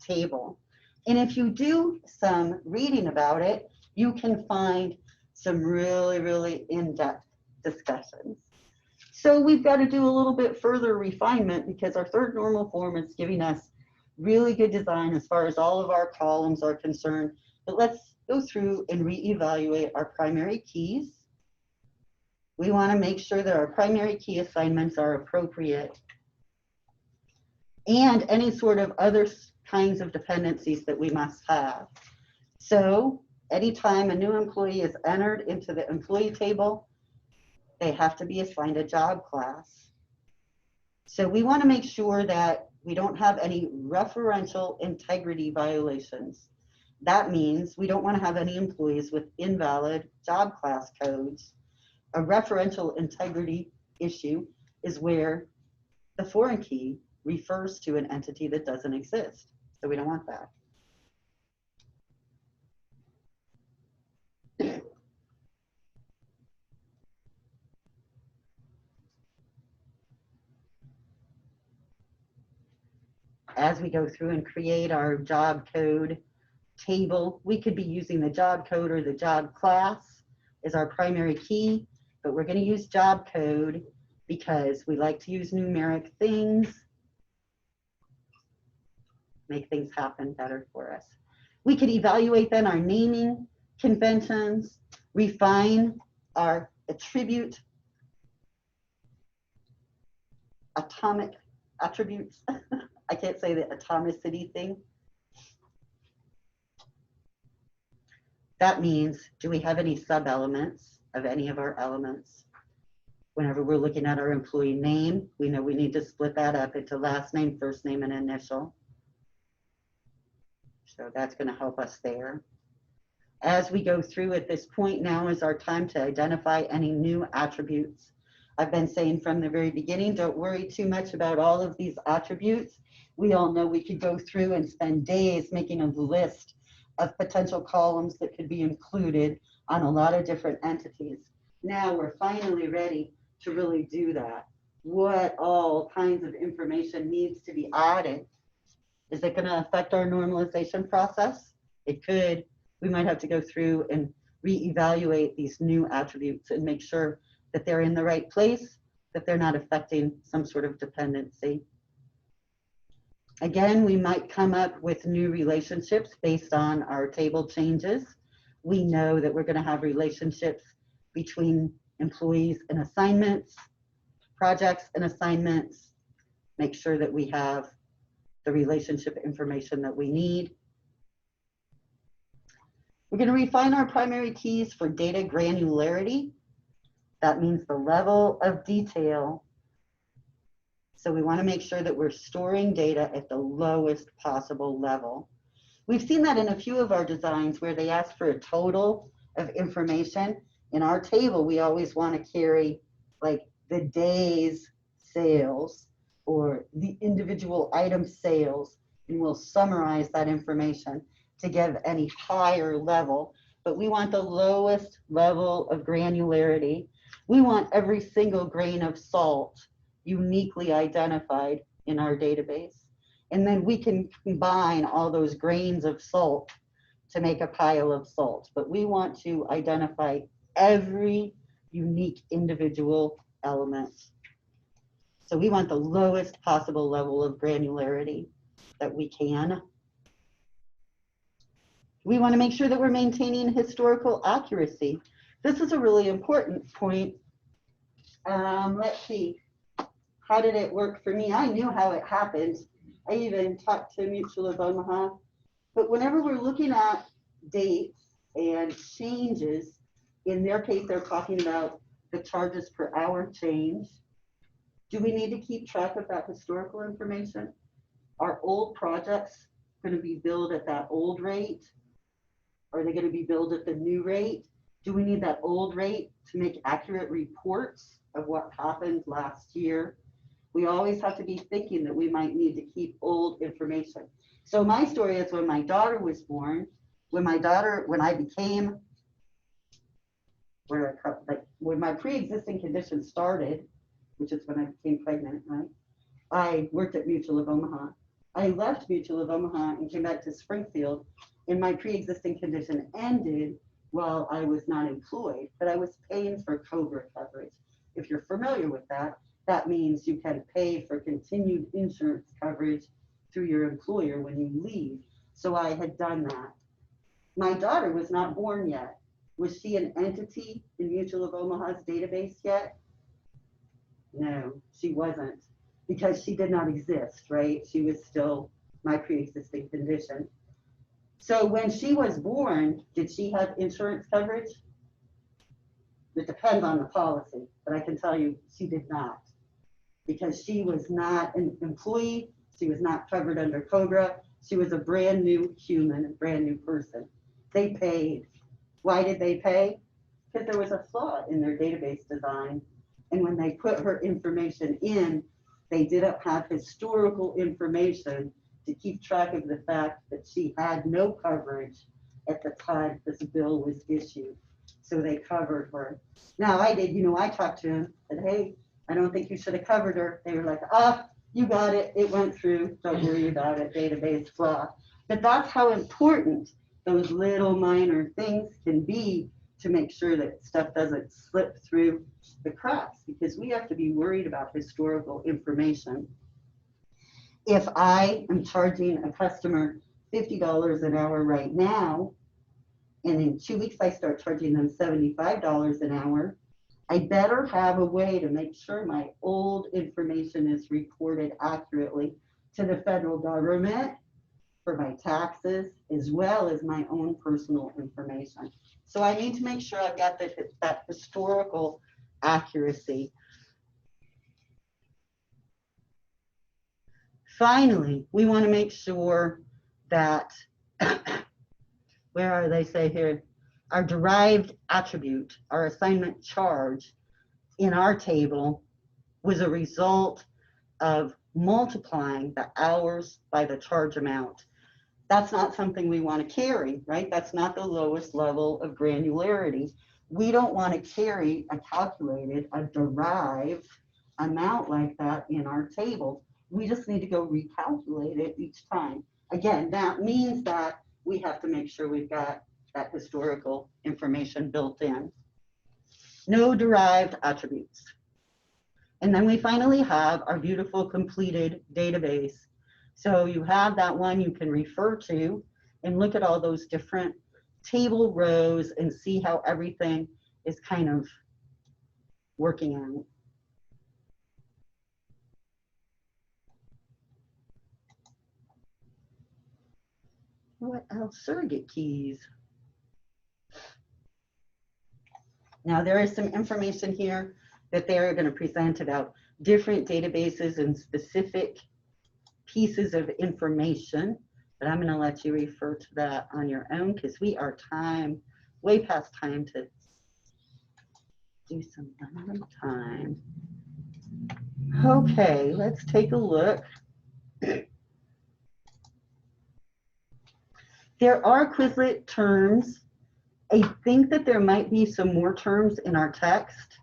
table. And if you do some reading about it, you can find some really, really in-depth discussions. So we've got to do a little bit further refinement, because our third normal form is giving us really good design as far as all of our columns are concerned. But let's go through and reevaluate our primary keys. We want to make sure that our primary key assignments are appropriate, and any sort of other kinds of dependencies that we must have. So anytime a new employee is entered into the employee table, they have to be assigned a job class. So we want to make sure that we don't have any referential integrity violations. That means we don't want to have any employees with invalid job class codes. A referential integrity issue is where the foreign key refers to an entity that doesn't exist. So we don't want that. As we go through and create our job code table, we could be using the job code or the job class as our primary key, but we're going to use job code because we like to use numeric things, make things happen better for us. We could evaluate then our naming conventions, refine our attribute, atomic attributes. I can't say the atomicity thing. That means, do we have any sub-elements of any of our elements? Whenever we're looking at our employee name, we know we need to split that up into last name, first name, and initial. So that's going to help us there. As we go through at this point, now is our time to identify any new attributes. I've been saying from the very beginning, don't worry too much about all of these attributes. We all know we could go through and spend days making a list of potential columns that could be included on a lot of different entities. Now we're finally ready to really do that. What all kinds of information needs to be added? Is it going to affect our normalization process? It could. We might have to go through and reevaluate these new attributes and make sure that they're in the right place, that they're not affecting some sort of dependency. Again, we might come up with new relationships based on our table changes. We know that we're going to have relationships between employees and assignments, projects and assignments. Make sure that we have the relationship information that we need. We're going to refine our primary keys for data granularity. That means the level of detail. So we want to make sure that we're storing data at the lowest possible level. We've seen that in a few of our designs where they ask for a total of information. In our table, we always want to carry like the day's sales or the individual item sales, and we'll summarize that information to give any higher level. But we want the lowest level of granularity. We want every single grain of salt uniquely identified in our database. And then we can combine all those grains of salt to make a pile of salt. But we want to identify every unique individual element. So we want the lowest possible level of granularity that we can. We want to make sure that we're maintaining historical accuracy. This is a really important point. Let's see, how did it work for me? I knew how it happened. I even talked to Mutual of Omaha. But whenever we're looking at dates and changes, in their case, they're talking about the charges per hour change. Do we need to keep track of that historical information? Are old projects going to be billed at that old rate? Are they going to be billed at the new rate? Do we need that old rate to make accurate reports of what happened last year? We always have to be thinking that we might need to keep old information. So my story is when my daughter was born, when I became, when my pre-existing condition started, which is when I became pregnant, right? I worked at Mutual of Omaha. I left Mutual of Omaha and came back to Springfield, and my pre-existing condition ended while I was not employed, but I was paying for COBRA coverage. If you're familiar with that, that means you can pay for continued insurance coverage through your employer when you leave. So I had done that. My daughter was not born yet. Was she an entity in Mutual of Omaha's database yet? No, she wasn't, because she did not exist, right? She was still my pre-existing condition. So when she was born, did she have insurance coverage? It depends on the policy, but I can tell you she did not, because she was not an employee. She was not covered under COBRA. She was a brand new human, a brand new person. They paid. Why did they pay? Because there was a flaw in their database design. And when they put her information in, they didn't have historical information to keep track of the fact that she had no coverage at the time this bill was issued. So they covered her. Now I did, I talked to him, said, hey, I don't think you should have covered her. They were like, you got it. It went through. Don't worry about it. Database flaw. But that's how important those little minor things can be to make sure that stuff doesn't slip through the cracks, because we have to be worried about historical information. If I am charging a customer $50 an hour right now, and in 2 weeks I start charging them $75 an hour, I better have a way to make sure my old information is reported accurately to the federal government for my taxes, as well as my own personal information. So I need to make sure I've got that historical accuracy. Finally, we want to make sure that, where are they say here, our derived attribute, our assignment charge in our table was a result of multiplying the hours by the charge amount. That's not something we want to carry, right? That's not the lowest level of granularity. We don't want to carry a calculated, a derived amount like that in our table. We just need to go recalculate it each time. Again, that means that we have to make sure we've got that historical information built in. No derived attributes. And then we finally have our beautiful completed database. So you have that one you can refer to and look at all those different table rows and see how everything is kind of working out. What else? Surrogate keys. Now there is some information here that they're going to present about different databases and specific pieces of information, but I'm going to let you refer to that on your own because we are way past time to do some one at a time. Okay, let's take a look. There are Quizlet terms. I think that there might be some more terms in our text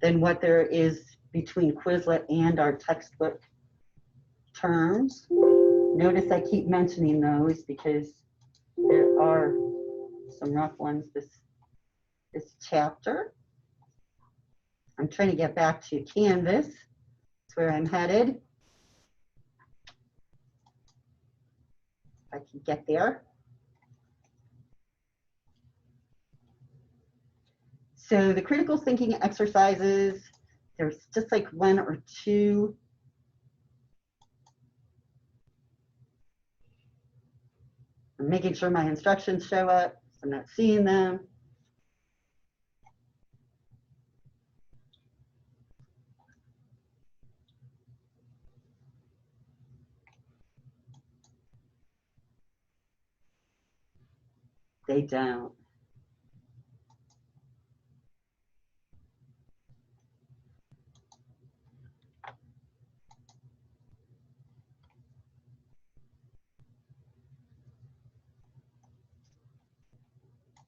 than what there is between Quizlet and our textbook terms. Notice I keep mentioning those because there are some rough ones this chapter. I'm trying to get back to Canvas. That's where I'm headed. If I can get there. So the critical thinking exercises, there's just like one or two. I'm making sure my instructions show up, so I'm not seeing them. They don't.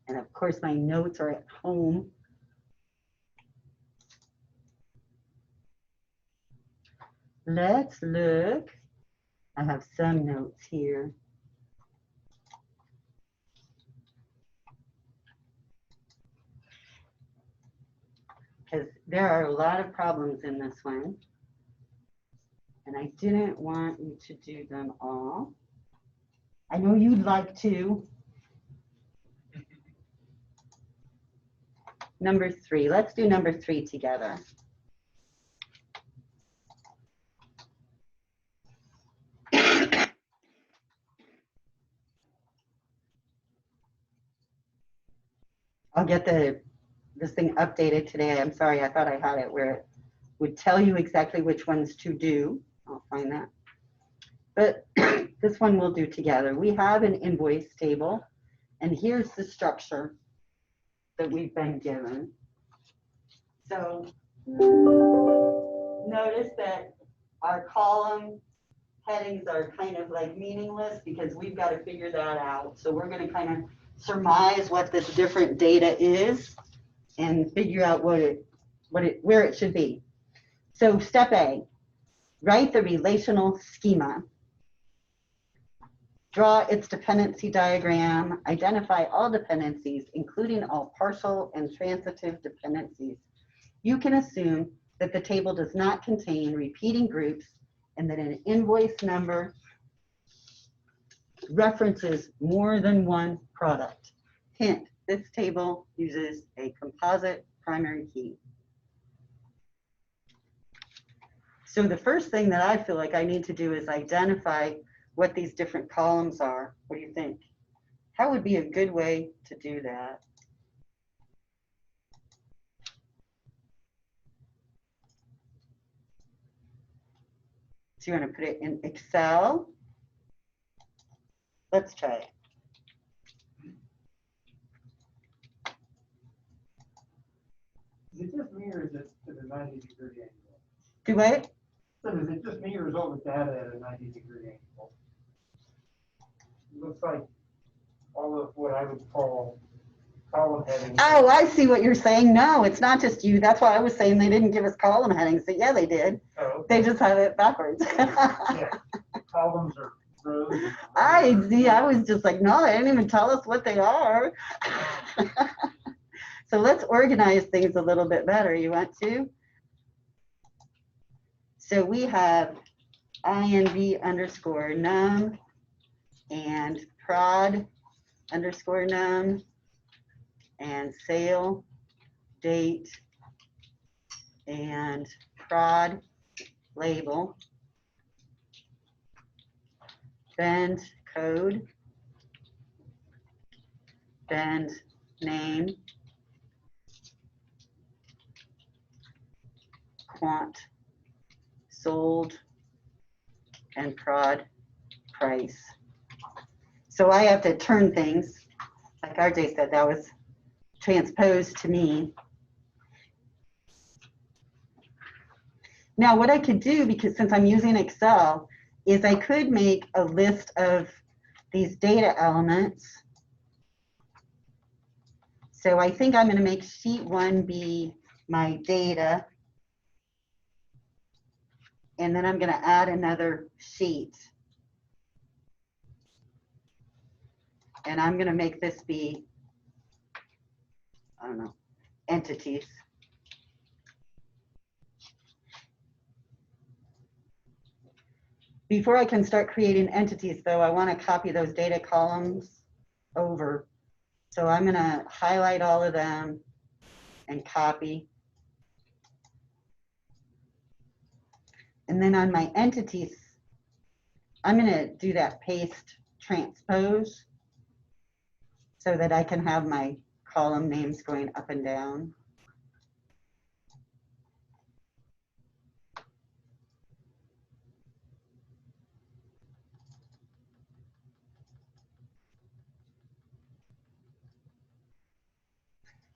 And of course, my notes are at home. Let's look. I have some notes here. Because there are a lot of problems in this one. And I didn't want you to do them all. I know you'd like to. Number 3, let's do number 3 together. I'll get this thing updated today. I'm sorry, I thought I had it where it would tell you exactly which ones to do. I'll find that. But this one we'll do together. We have an invoice table, and here's the structure that we've been given. So notice that our column headings are kind of like meaningless because we've got to figure that out. So we're going to kind of surmise what this different data is and figure out where it should be. So step A, write the relational schema. Draw its dependency diagram, identify all dependencies, including all partial and transitive dependencies. You can assume that the table does not contain repeating groups and that an invoice number references more than one product. Hint, this table uses a composite primary key. So the first thing that I feel like I need to do is identify what these different columns are. What do you think? How would be a good way to do that? So you want to put it in Excel? Let's try it. Is it just me or is it at a 90-degree angle? Do what? So is it just me or is all the data at a 90-degree angle? It looks like all of what I would call column headings. Oh, I see what you're saying. No, it's not just you. That's why I was saying they didn't give us column headings. But yeah, they did. Oh, okay. They just have it backwards. Yeah, columns are rows. I see. I was just like, no, they didn't even tell us what they are. So let's organize things a little bit better. You want to? So we have INV underscore num and prod underscore num and sale date and prod label, bend code, bend name, quant sold, and prod price. So I have to turn things, like RJ said, that was transposed to me. Now what I could do, because since I'm using Excel, is I could make a list of these data elements. So I think I'm going to make sheet 1 be my data. And then I'm going to add another sheet. And I'm going to make this be, I don't know, entities. Before I can start creating entities, though, I want to copy those data columns over. So I'm going to highlight all of them and copy. And then on my entities, I'm going to do that paste transpose so that I can have my column names going up and down.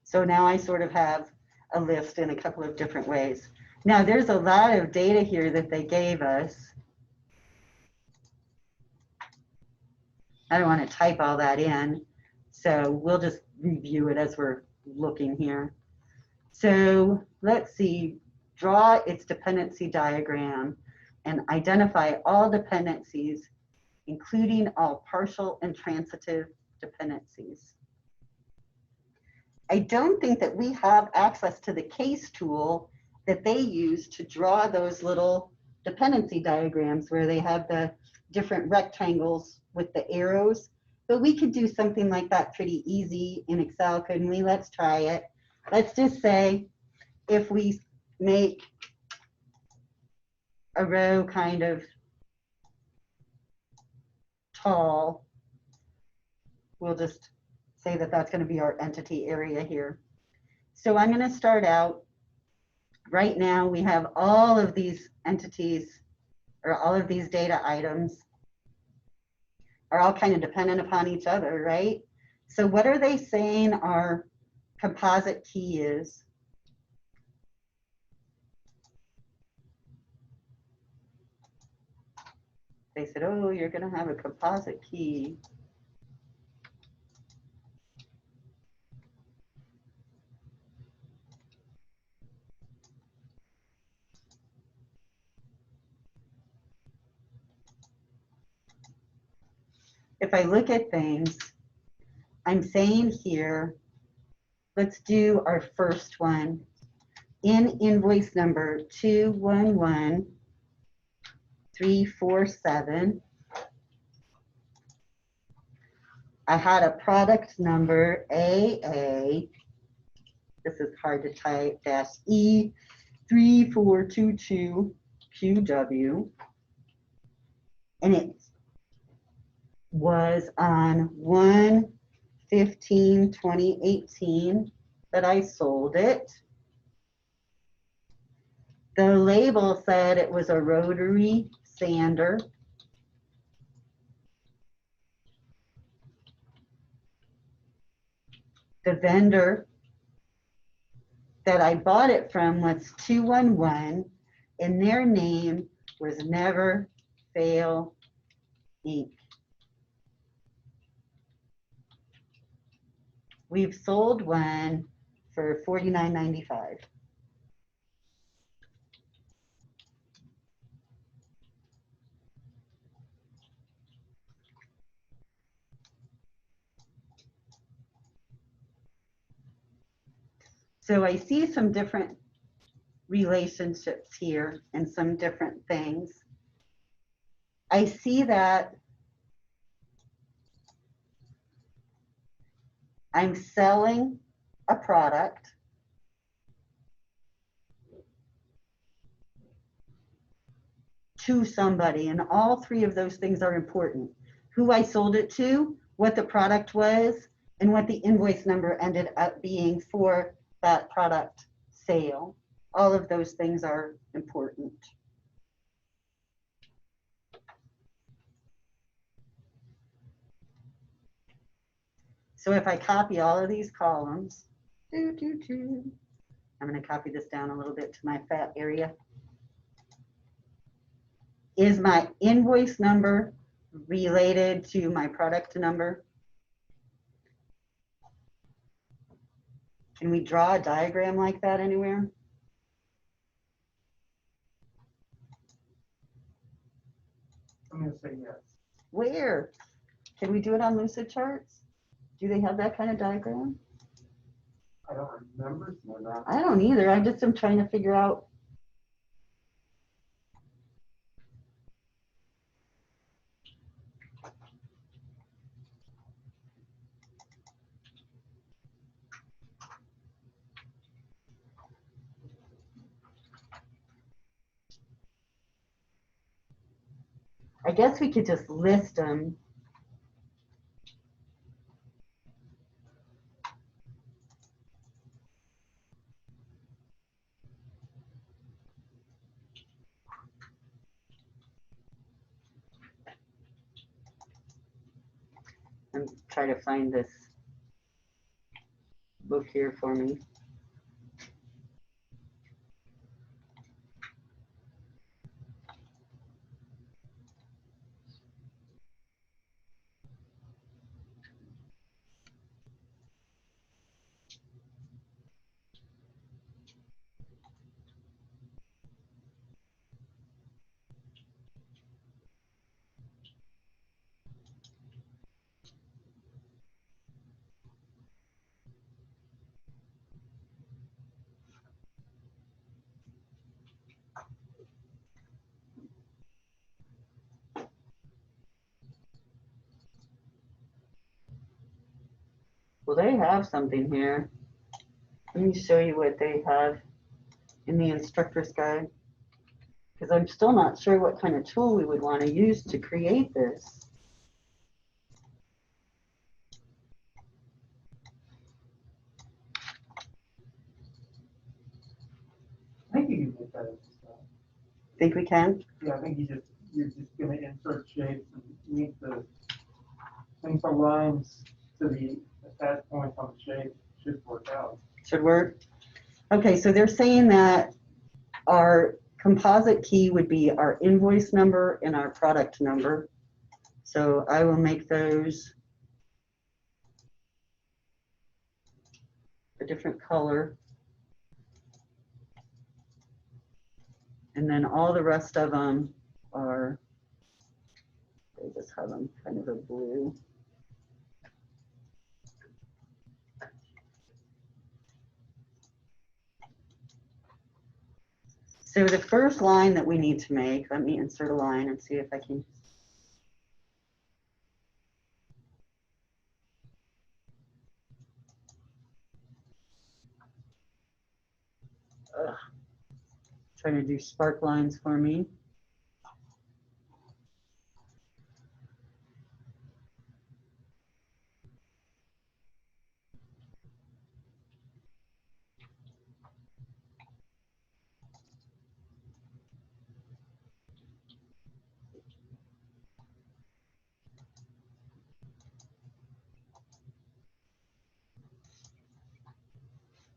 So now I sort of have a list in a couple of different ways. Now there's a lot of data here that they gave us. I don't want to type all that in, so we'll just review it as we're looking here. So let's see, draw its dependency diagram and identify all dependencies, including all partial and transitive dependencies. I don't think that we have access to the case tool that they use to draw those little dependency diagrams where they have the different rectangles with the arrows, but we could do something like that pretty easy in Excel, couldn't we? Let's try it. Let's just say if we make a row kind of tall, we'll just say that that's going to be our entity area here. So I'm going to start out. Right now we have all of these entities, or all of these data items are all kind of dependent upon each other, right? So what are they saying our composite key is? They said, oh, you're going to have a composite key. If I look at things, I'm saying here, let's do our first one. In invoice number 211347, I had a product number AA, this is hard to type, -E3422QW, and it was on 1/15/2018 that I sold it. The label said it was a rotary sander. The vendor that I bought it from was 211, and their name was Never Fail Inc. We've sold one for $49.95. So I see some different relationships here and some different things. I see that I'm selling a product to somebody, and all three of those things are important. Who I sold it to, what the product was, and what the invoice number ended up being for that product sale. All of those things are important. So if I copy all of these columns, I'm going to copy this down a little bit to my fat area. is my invoice number related to my product number? Can we draw a diagram like that anywhere? I'm gonna say yes. Where? Can we do it on Lucid Charts? Do they have that kind of diagram? I don't remember seeing that. I don't either. I just am trying to figure out. I guess we could just list them. And try to find this book here for me. Well, they have something here. Let me show you what they have in the instructor's guide, because I'm still not sure what kind of tool we would want to use to create this. I think you can make that as a step. Think we can? Yeah, I think you're just gonna insert shapes and link the lines to the attach points on the shape, should work out. Should work. Okay, so they're saying that our composite key would be our invoice number and our product number. So I will make those a different color. And then all the rest of them are, they just have them kind of a blue. So the first line that we need to make, let me insert a line and see if I can. Ugh. Trying to do spark lines for me.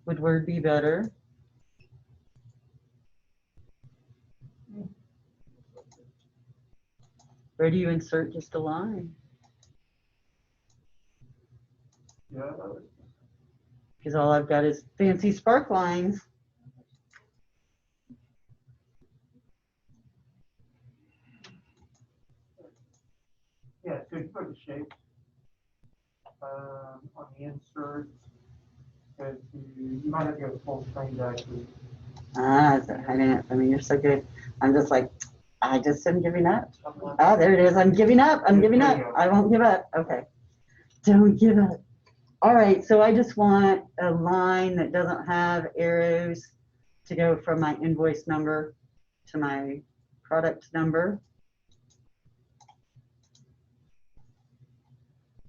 Would Word be better? Where do you insert just a line? Yeah, Because all I've got is fancy spark lines. yeah, so you put the shape on the insert. Because you might have to go full screen to actually. Ah, I didn't. I mean, you're so good. I'm just like, I just am giving up. Ah, there it is. I'm giving up. I'm giving up. I won't give up. Okay. Don't give up. All right. So I just want a line that doesn't have arrows to go from my invoice number to my product number.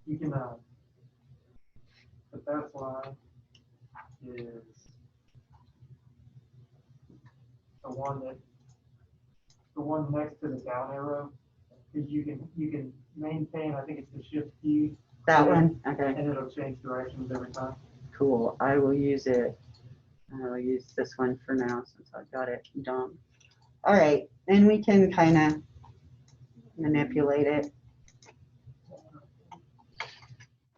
You can, the best line is the one next to the down arrow, because you can maintain, I think it's the shift key. That one? Okay. And it'll change directions every time. Cool. I will use it. I will use this one for now since I've got it done. All right. And we can kind of manipulate it.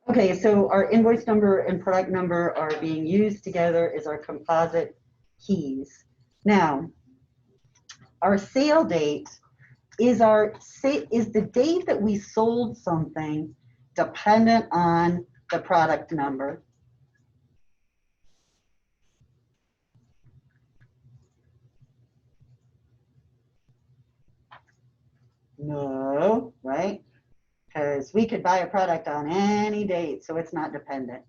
Okay, so our invoice number and product number are being used together as our composite keys. Now, our sale date is the date that we sold something dependent on the product number. No, right? Because we could buy a product on any date, so it's not dependent.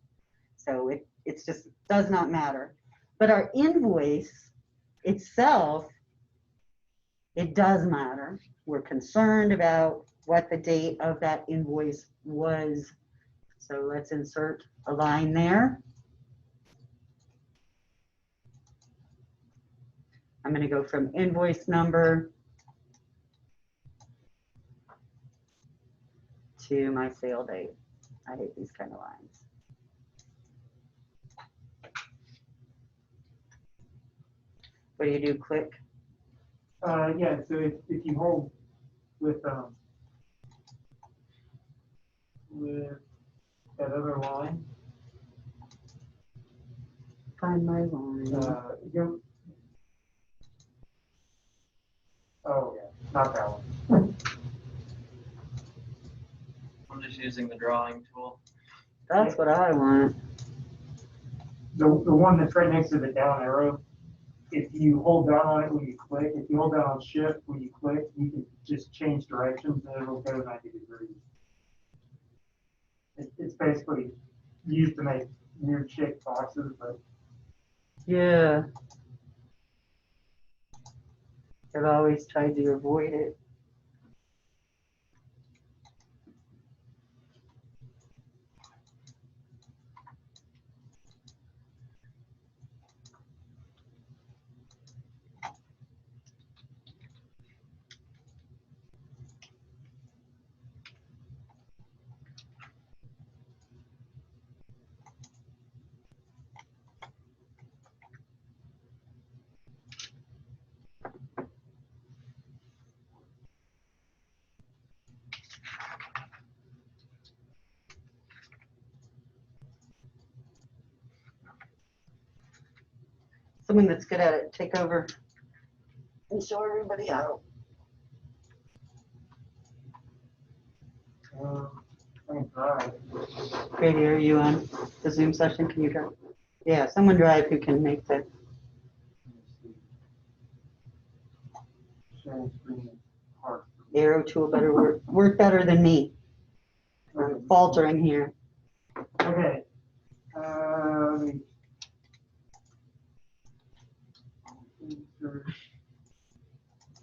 So it's just does not matter. But our invoice itself, it does matter. We're concerned about what the date of that invoice was. So let's insert a line there. I'm going to go from invoice number to my sale date. I hate these kind of lines. What do you do? Click? Yeah, so if you hold with that other line, Find my line. you, oh yeah, not that one. I'm just using the drawing tool. That's what I want. The one that's right next to the down arrow, if you hold down on it when you click, if you hold down on shift when you click, you can just change directions and it'll go 90 degrees. It's basically used to make weird shaped boxes, but Yeah. I've always tried to avoid it. Someone that's good at it, take over and show everybody out. I can try. Grady, are you on the Zoom session? Can you drive? Yeah, someone drive who can make the. Sharing screen is hard. Arrow tool better work better than me. I'm faltering here. Okay. Let me.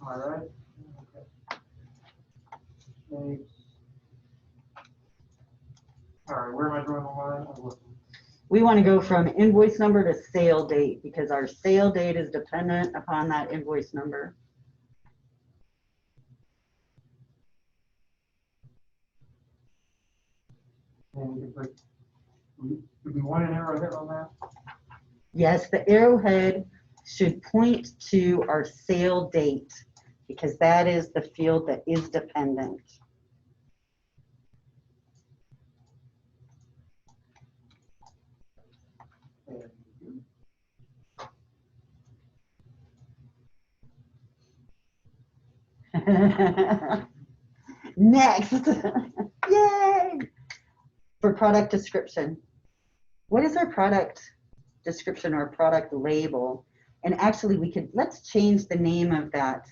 All right. Okay. All right, where am I drawing the line? I'm looking. We want to go from invoice number to sale date because our sale date is dependent upon that invoice number. And we can put, do we want an arrowhead on that? Yes, the arrowhead should point to our sale date because that is the field that is dependent. Next, yay! For product description. What is our product description or product label? And actually let's change the name of that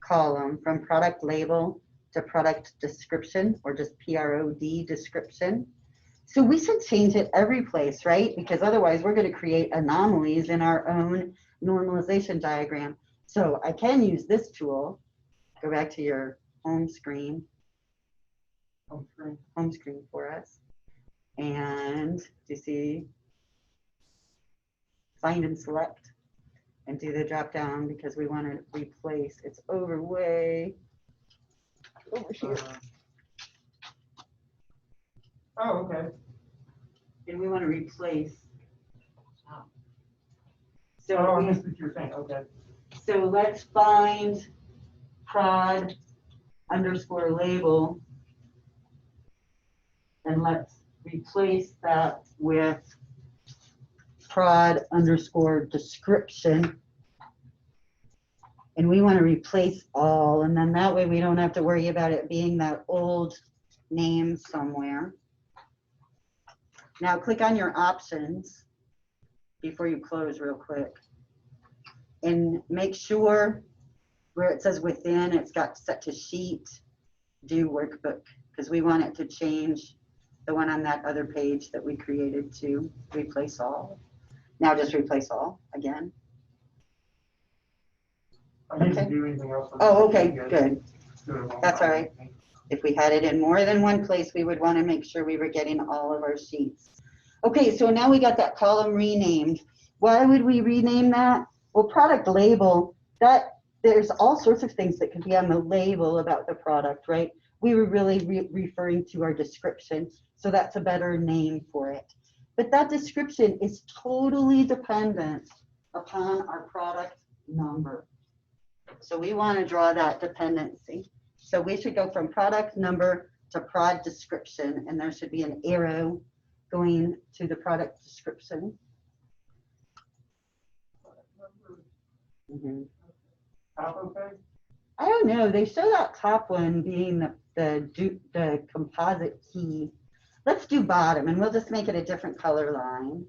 column from product label to product description or just PROD description. So we should change it every place, right? Because otherwise we're going to create anomalies in our own normalization diagram. So I can use this tool. Go back to your home screen for us. And do you see find and select and do the drop down because we want to replace it's over here. Oh, okay. And we want to replace. So I So, missed what you're saying. Okay. so let's find prod underscore label. And let's replace that with prod underscore description. And we want to replace all, and then that way we don't have to worry about it being that old name somewhere. Now click on your options before you close real quick. And make sure where it says within, it's got set to sheet, do workbook, because we want it to change the one on that other page that we created to replace all. Now just replace all again. I didn't Okay. do anything else. Oh, okay, good. Do it all. That's all right. If we had it in more than one place, we would want to make sure we were getting all of our sheets. Okay, so now we got that column renamed. Why would we rename that? Well, product label, that there's all sorts of things that could be on the label about the product, right? We were really referring to our description, so that's a better name for it. But that description is totally dependent upon our product number. So we want to draw that dependency. So we should go from product number to prod description, and there should be an arrow going to the product description. Top okay? I don't know. They show that top one being the composite key. Let's do bottom, and we'll just make it a different color line.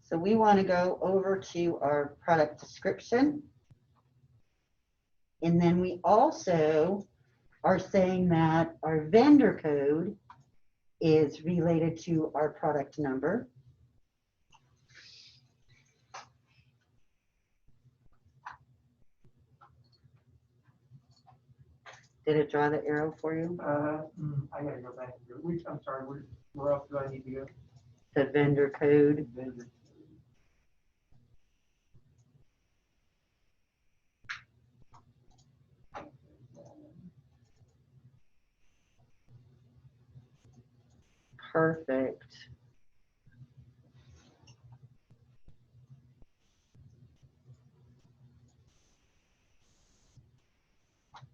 So we want to go over to our product description. And then we also are saying that our vendor code is related to our product number. Did it draw the arrow for you? I gotta go back and do it. Which, I'm sorry, where else do I need to go? The vendor code. Vendor. Perfect.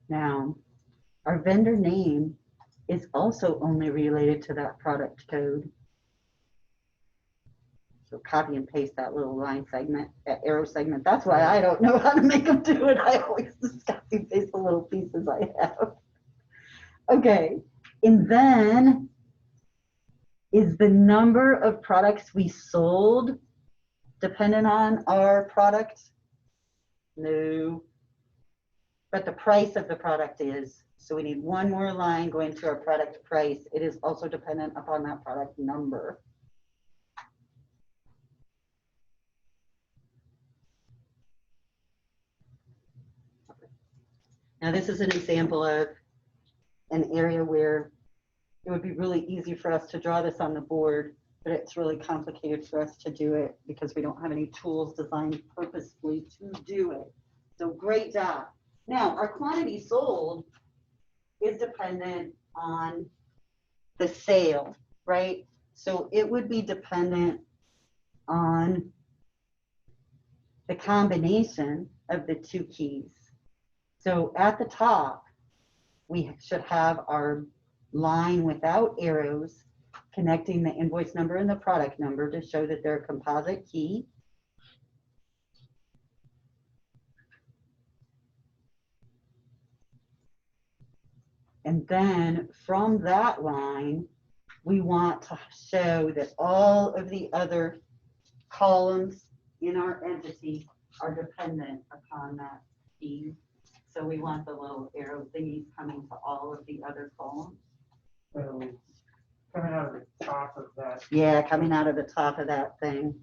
Now, our vendor name is also only related to that product code. So copy and paste that little line segment, that arrow segment. That's why I don't know how to make them do it. I always just copy and paste the little pieces I have. Okay, and then is the number of products we sold dependent on our product? No. But the price of the product is. So we need one more line going to our product price. It is also dependent upon that product number. Now this is an example of an area where it would be really easy for us to draw this on the board, but it's really complicated for us to do it because we don't have any tools designed purposefully to do it. So great job. Now our quantity sold is dependent on the sale, right? So it would be dependent on the combination of the two keys. So at the top, we should have our line without arrows connecting the invoice number and the product number to show that they're a composite key. And then from that line, we want to show that all of the other columns in our entity are dependent upon that key. So we want the little arrow thingies coming to all of the other columns. So coming out of the top of that. Yeah, coming out of the top of that thing.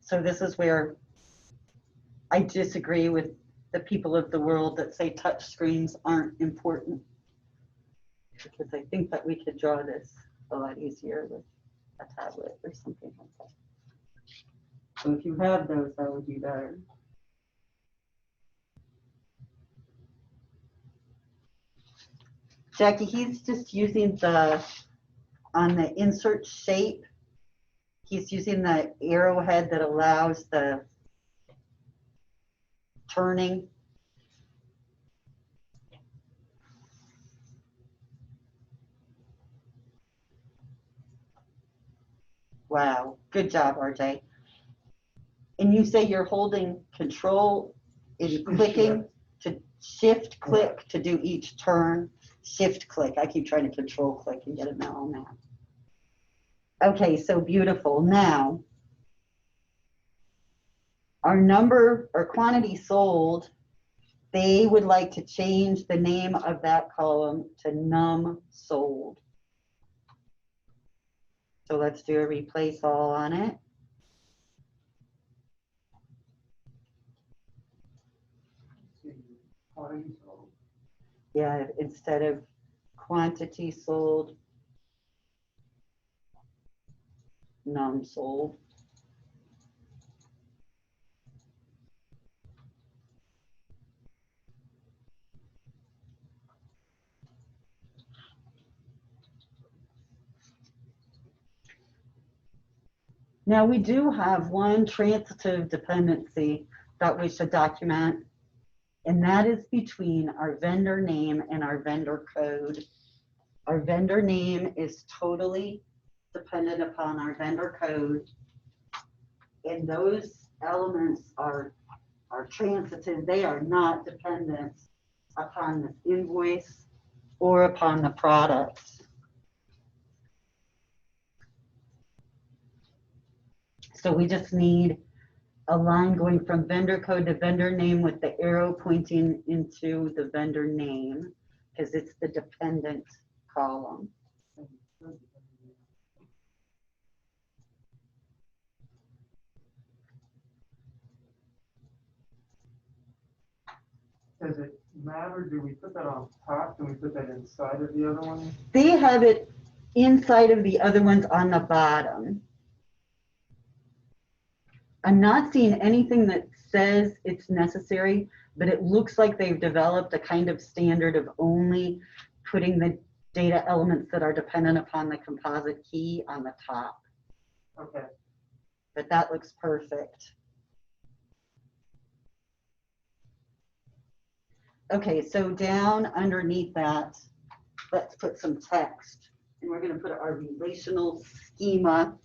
So this is where I disagree with the people of the world that say touch screens aren't important. Because I think that we could draw this a lot easier with a tablet or something like that. So if you have those, that would be better. Jackie, he's just using on the insert shape, he's using the arrowhead that allows the turning. Wow, good job, RJ. And you say you're holding control and clicking to shift click to do each turn. Shift click. I keep trying to control click and get it on that. Okay, so beautiful. Now, our number or quantity sold, they would like to change the name of that column to num sold. So let's do a replace all on it. Quantity sold. Yeah, instead of quantity sold, num sold. Now we do have one transitive dependency that we should document, and that is between our vendor name and our vendor code. Our vendor name is totally dependent upon our vendor code, and those elements are transitive. They are not dependent upon this invoice or upon the products. So we just need a line going from vendor code to vendor name with the arrow pointing into the vendor name because it's the dependent column. Does it matter? Do we put that on top? Do we put that inside of the other one? They have it inside of the other ones on the bottom. I'm not seeing anything that says it's necessary, but it looks like they've developed a kind of standard of only putting the data elements that are dependent upon the composite key on the top. Okay. But that looks perfect. Okay, so down underneath that, let's put some text. And we're going to put our relational schema.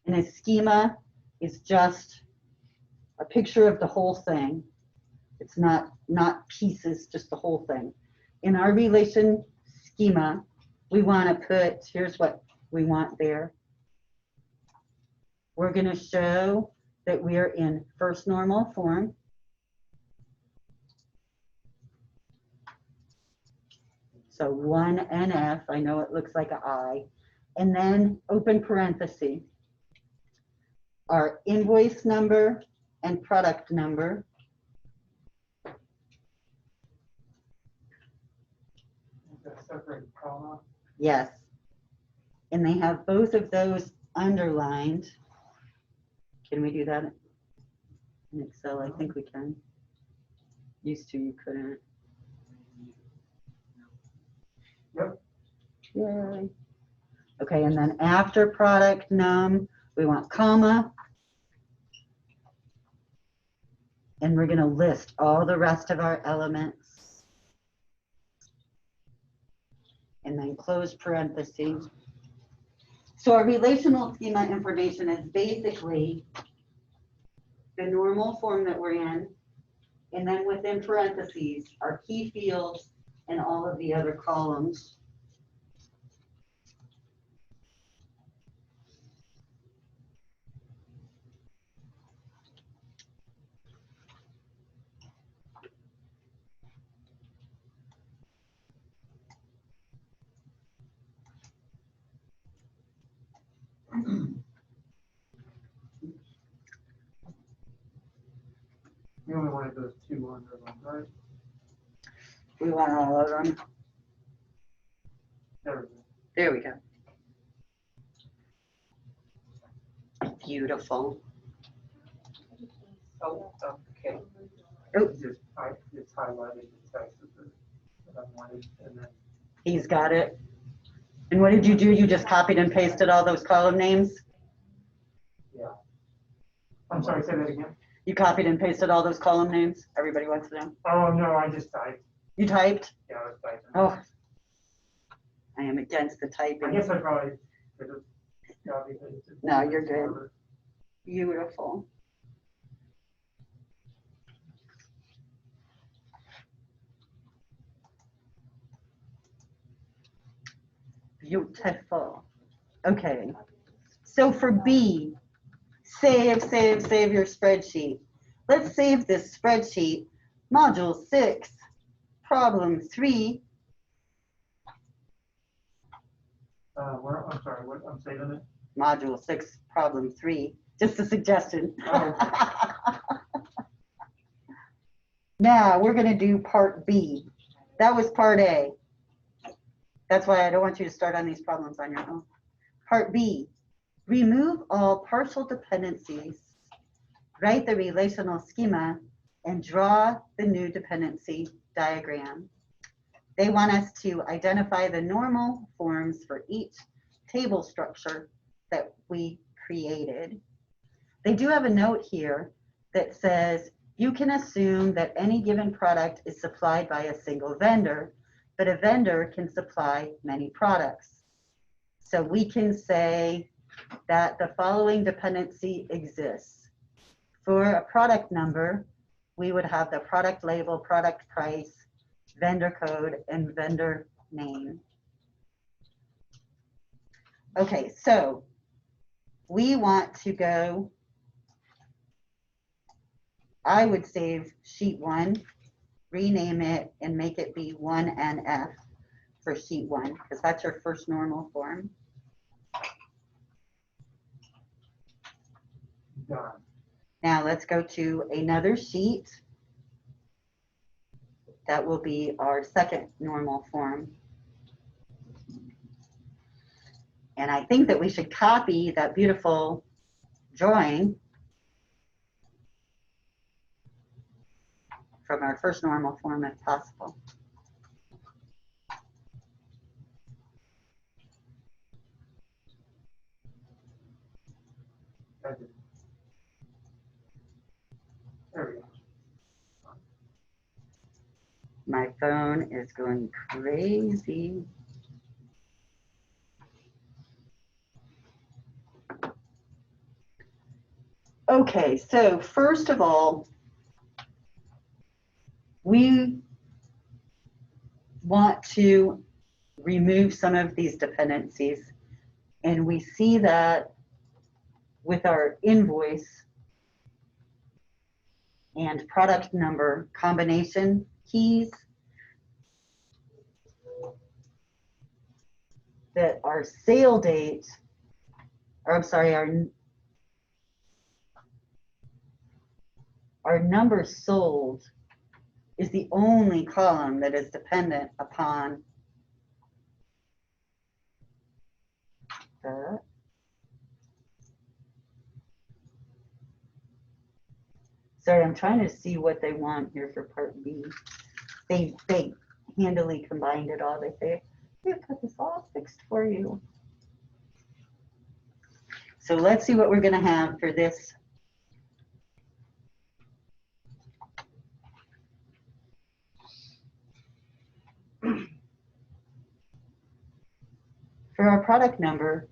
And a schema is just a picture of the whole thing. It's not pieces, just the whole thing. In our relation schema, we want to put, here's what we want there. We're going to show that we're in first normal form. So 1 NF, I know it looks like an I, and then open parenthesis. Our invoice number and product number. Is that separate comma? Yes. And they have both of those underlined. Can we do that in Excel? I think we can. Used to, you couldn't. Yep. Yay. Okay, and then after product num, we want comma. And we're going to list all the rest of our elements. And then close parentheses. So our relational schema information is basically the normal form that we're in. And then within parentheses, our key fields and all of the other columns. wanted those two under them, right? We want all of them. There we go. There we go. Beautiful. Oh, okay. Oh. It's highlighted the text that I wanted, and then He's got it. And what did you do? You just copied and pasted all those column names? yeah. I'm sorry, say that again. You copied and pasted all those column names? Everybody wants to know. Oh no, I just typed. You typed? Yeah, I was typing. Oh, I am against the I typing. guess I probably could have copied it. No, you're good. Beautiful. Beautiful. Okay. So for B, save your spreadsheet. Let's save this spreadsheet. Module 6, problem 3. I'm sorry, what, I'm saving it? Module 6, problem 3. Just a suggestion. Oh. Now we're going to do part B. That was part A. That's why I don't want you to start on these problems on your own. Part B, remove all partial dependencies, write the relational schema, and draw the new dependency diagram. They want us to identify the normal forms for each table structure that we created. They do have a note here that says you can assume that any given product is supplied by a single vendor, but a vendor can supply many products. So we can say that the following dependency exists. For a product number, we would have the product label, product price, vendor code, and vendor name. Okay, so we want to go, I would save sheet 1, rename it, and make it be 1NF for sheet 1, because that's your first normal form. Done. Now let's go to another sheet. That will be our second normal form. And I think that we should copy that beautiful drawing from our first normal form if possible. There we go. My phone is going crazy. Okay, so first of all, we want to remove some of these dependencies, and we see that with our invoice and product number combination keys, that our sale date, or I'm sorry, our number sold is the only column that is dependent upon the sorry, I'm trying to see what they want here for part B. They handily combined it all. They say, we've got this all fixed for you. So let's see what we're going to have for this. For our product number,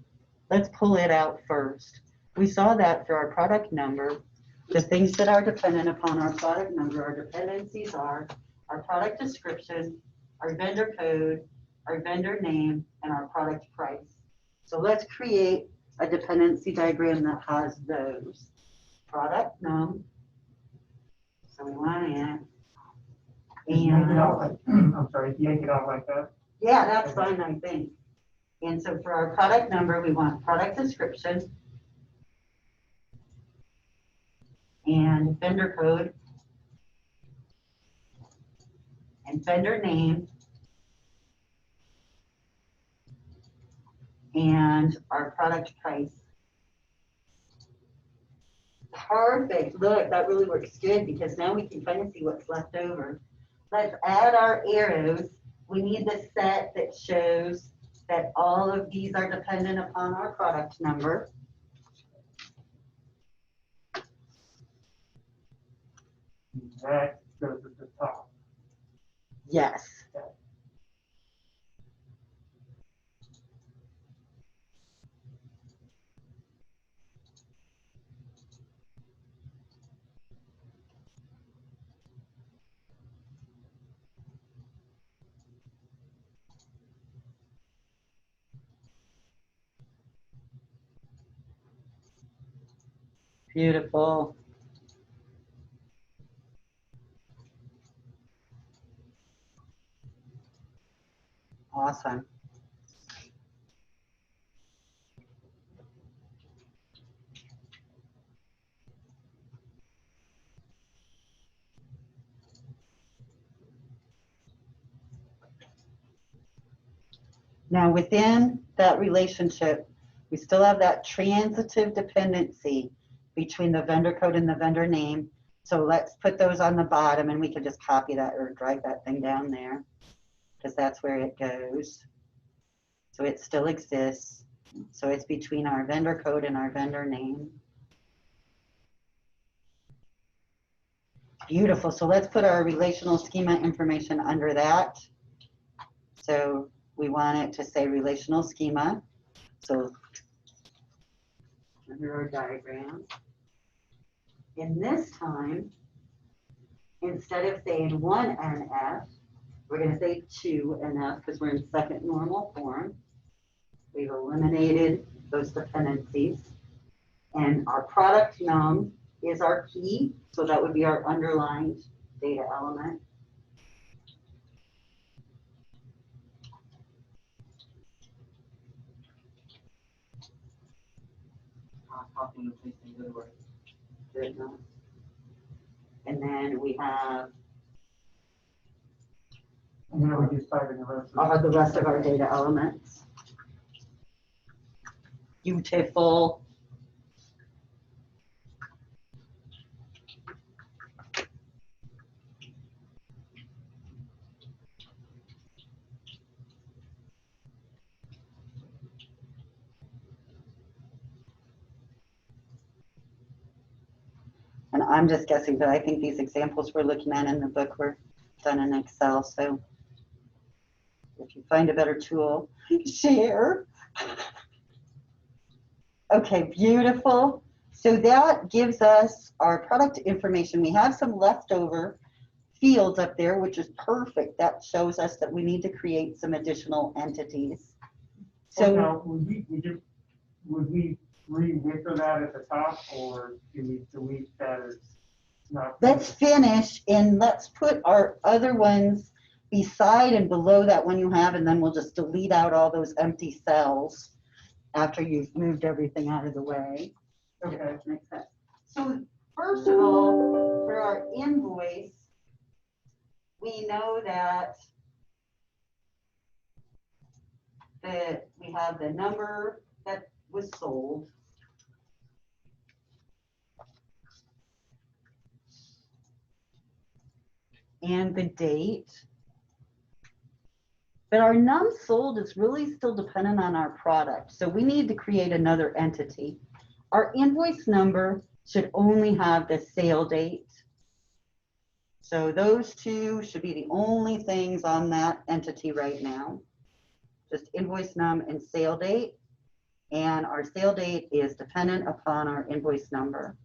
let's pull it out first. We saw that for our product number, the things that are dependent upon our product number, our dependencies are our product description, our vendor code, our vendor name, and our product price. So let's create a dependency diagram that has those. Product num, so we want it. Yank it out like, I'm sorry, yank it out like that. Yeah, that's fine, I think. And so for our product number, we want product description and vendor code and vendor name and our product price. Perfect. Look, that really works good because now we can kind of see what's left over. Let's add our arrows. We need the set that shows that all of these are dependent upon our product number. That goes at the top. Yes. Beautiful. Awesome. Now within that relationship, we still have that transitive dependency between the vendor code and the vendor name. So let's put those on the bottom and we can just copy that or drag that thing down there because that's where it goes. So it still exists. So it's between our vendor code and our vendor name. Beautiful. So let's put our relational schema information under that. So we want it to say relational schema. So under our diagrams. And this time, instead of saying 1 NF, we're going to say 2 NF because we're in second normal form. We've eliminated those dependencies. And our product num is our key. So that would be our underlined data element. Copying and pasting good work. Good enough. And then we have And then we just type in the rest of our data elements. Beautiful. And I'm just guessing, but I think these examples we're looking at in the book were done in Excel. So if you find a better tool, share. Okay, beautiful. So that gives us our product information. We have some leftover fields up there, which is perfect. That shows us that we need to create some additional entities. So now, would we re-width that at the top, or do we delete that as not? let's finish and let's put our other ones beside and below that one you have, and then we'll just delete out all those empty cells after you've moved everything out of the way. Okay. That makes sense. So first of all, for our invoice, we know that we have the number that was sold. And the date. But our num sold is really still dependent on our product. So we need to create another entity. Our invoice number should only have the sale date. So those two should be the only things on that entity right now. Just invoice num and sale date. And our sale date is dependent upon our invoice number.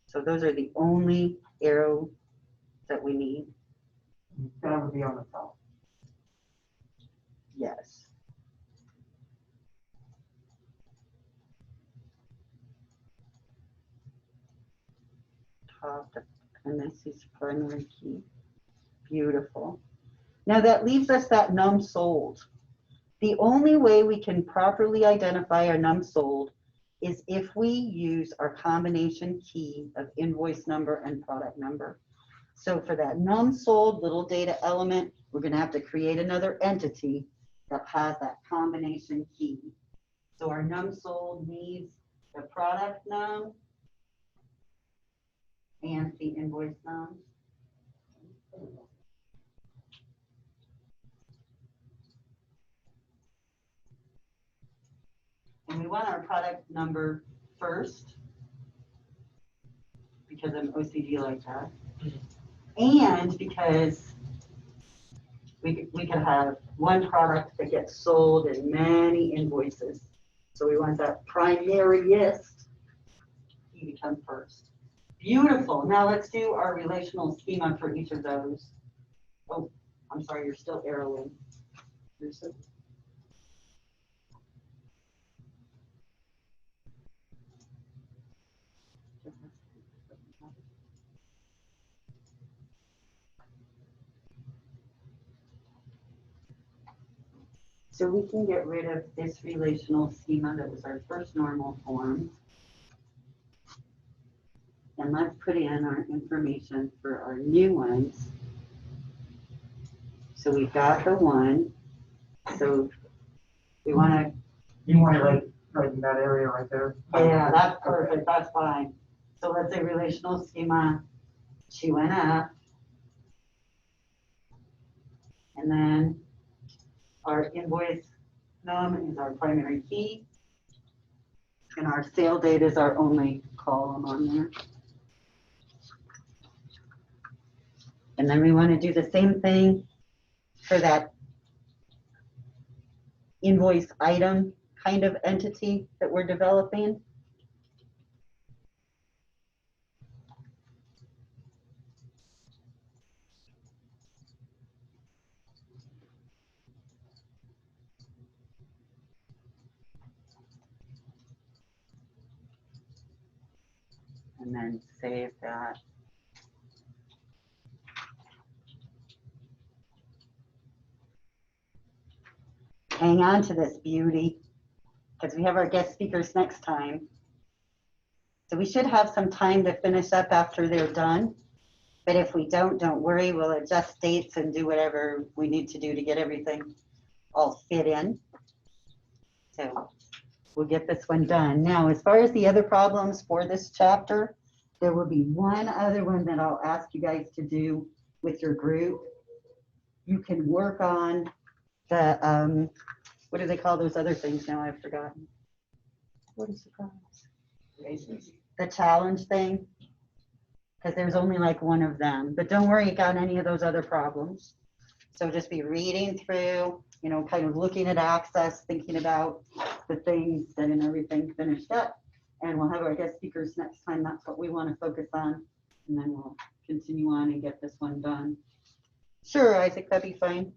So those are the only arrow that we need. That would be on the top. Yes. Top dependencies primary key. Beautiful. Now that leaves us that num sold. The only way we can properly identify our num sold is if we use our combination key of invoice number and product number. So for that num sold little data element, we're gonna have to create another entity that has that combination key. So our num sold needs the product num and the invoice num. And we want our product number first because I'm OCD like that. And because we could have one product that gets sold in many invoices. So we want that primariest key to come first. Beautiful. Now let's do our relational schema for each of those. Oh, I'm sorry, you're still arrowing. So we can get rid of this relational schema that was our first normal form. And let's put in our information for our new ones. So we've got the one. So we want to, You want it right in that area right there? yeah, that's perfect. That's fine. So let's say relational schema, she went up. And then our invoice num is our primary key. And our sale date is our only column on there. And then we want to do the same thing for that invoice item kind of entity that we're developing. And then save that. Hang on to this beauty, because we have our guest speakers next time. So we should have some time to finish up after they're done. But if we don't worry, we'll adjust dates and do whatever we need to do to get everything all fit in. So we'll get this one done. Now, as far as the other problems for this chapter, there will be one other one that I'll ask you guys to do with your group. You can work on the, what do they call those other things now? I've forgotten. What is it called? The challenge thing. Because there's only like one of them. But don't worry about any of those other problems. So just be reading through, you know, kind of looking at access, thinking about the things, getting everything finished up. And we'll have our guest speakers next time. That's what we want to focus on. And then we'll continue on and get this one done. Sure, Isaac, that'd be fine.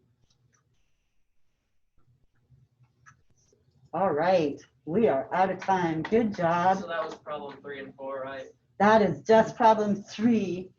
All right, we are out of time. Good job. So that was problem 3 and 4, right? That is just problem 3.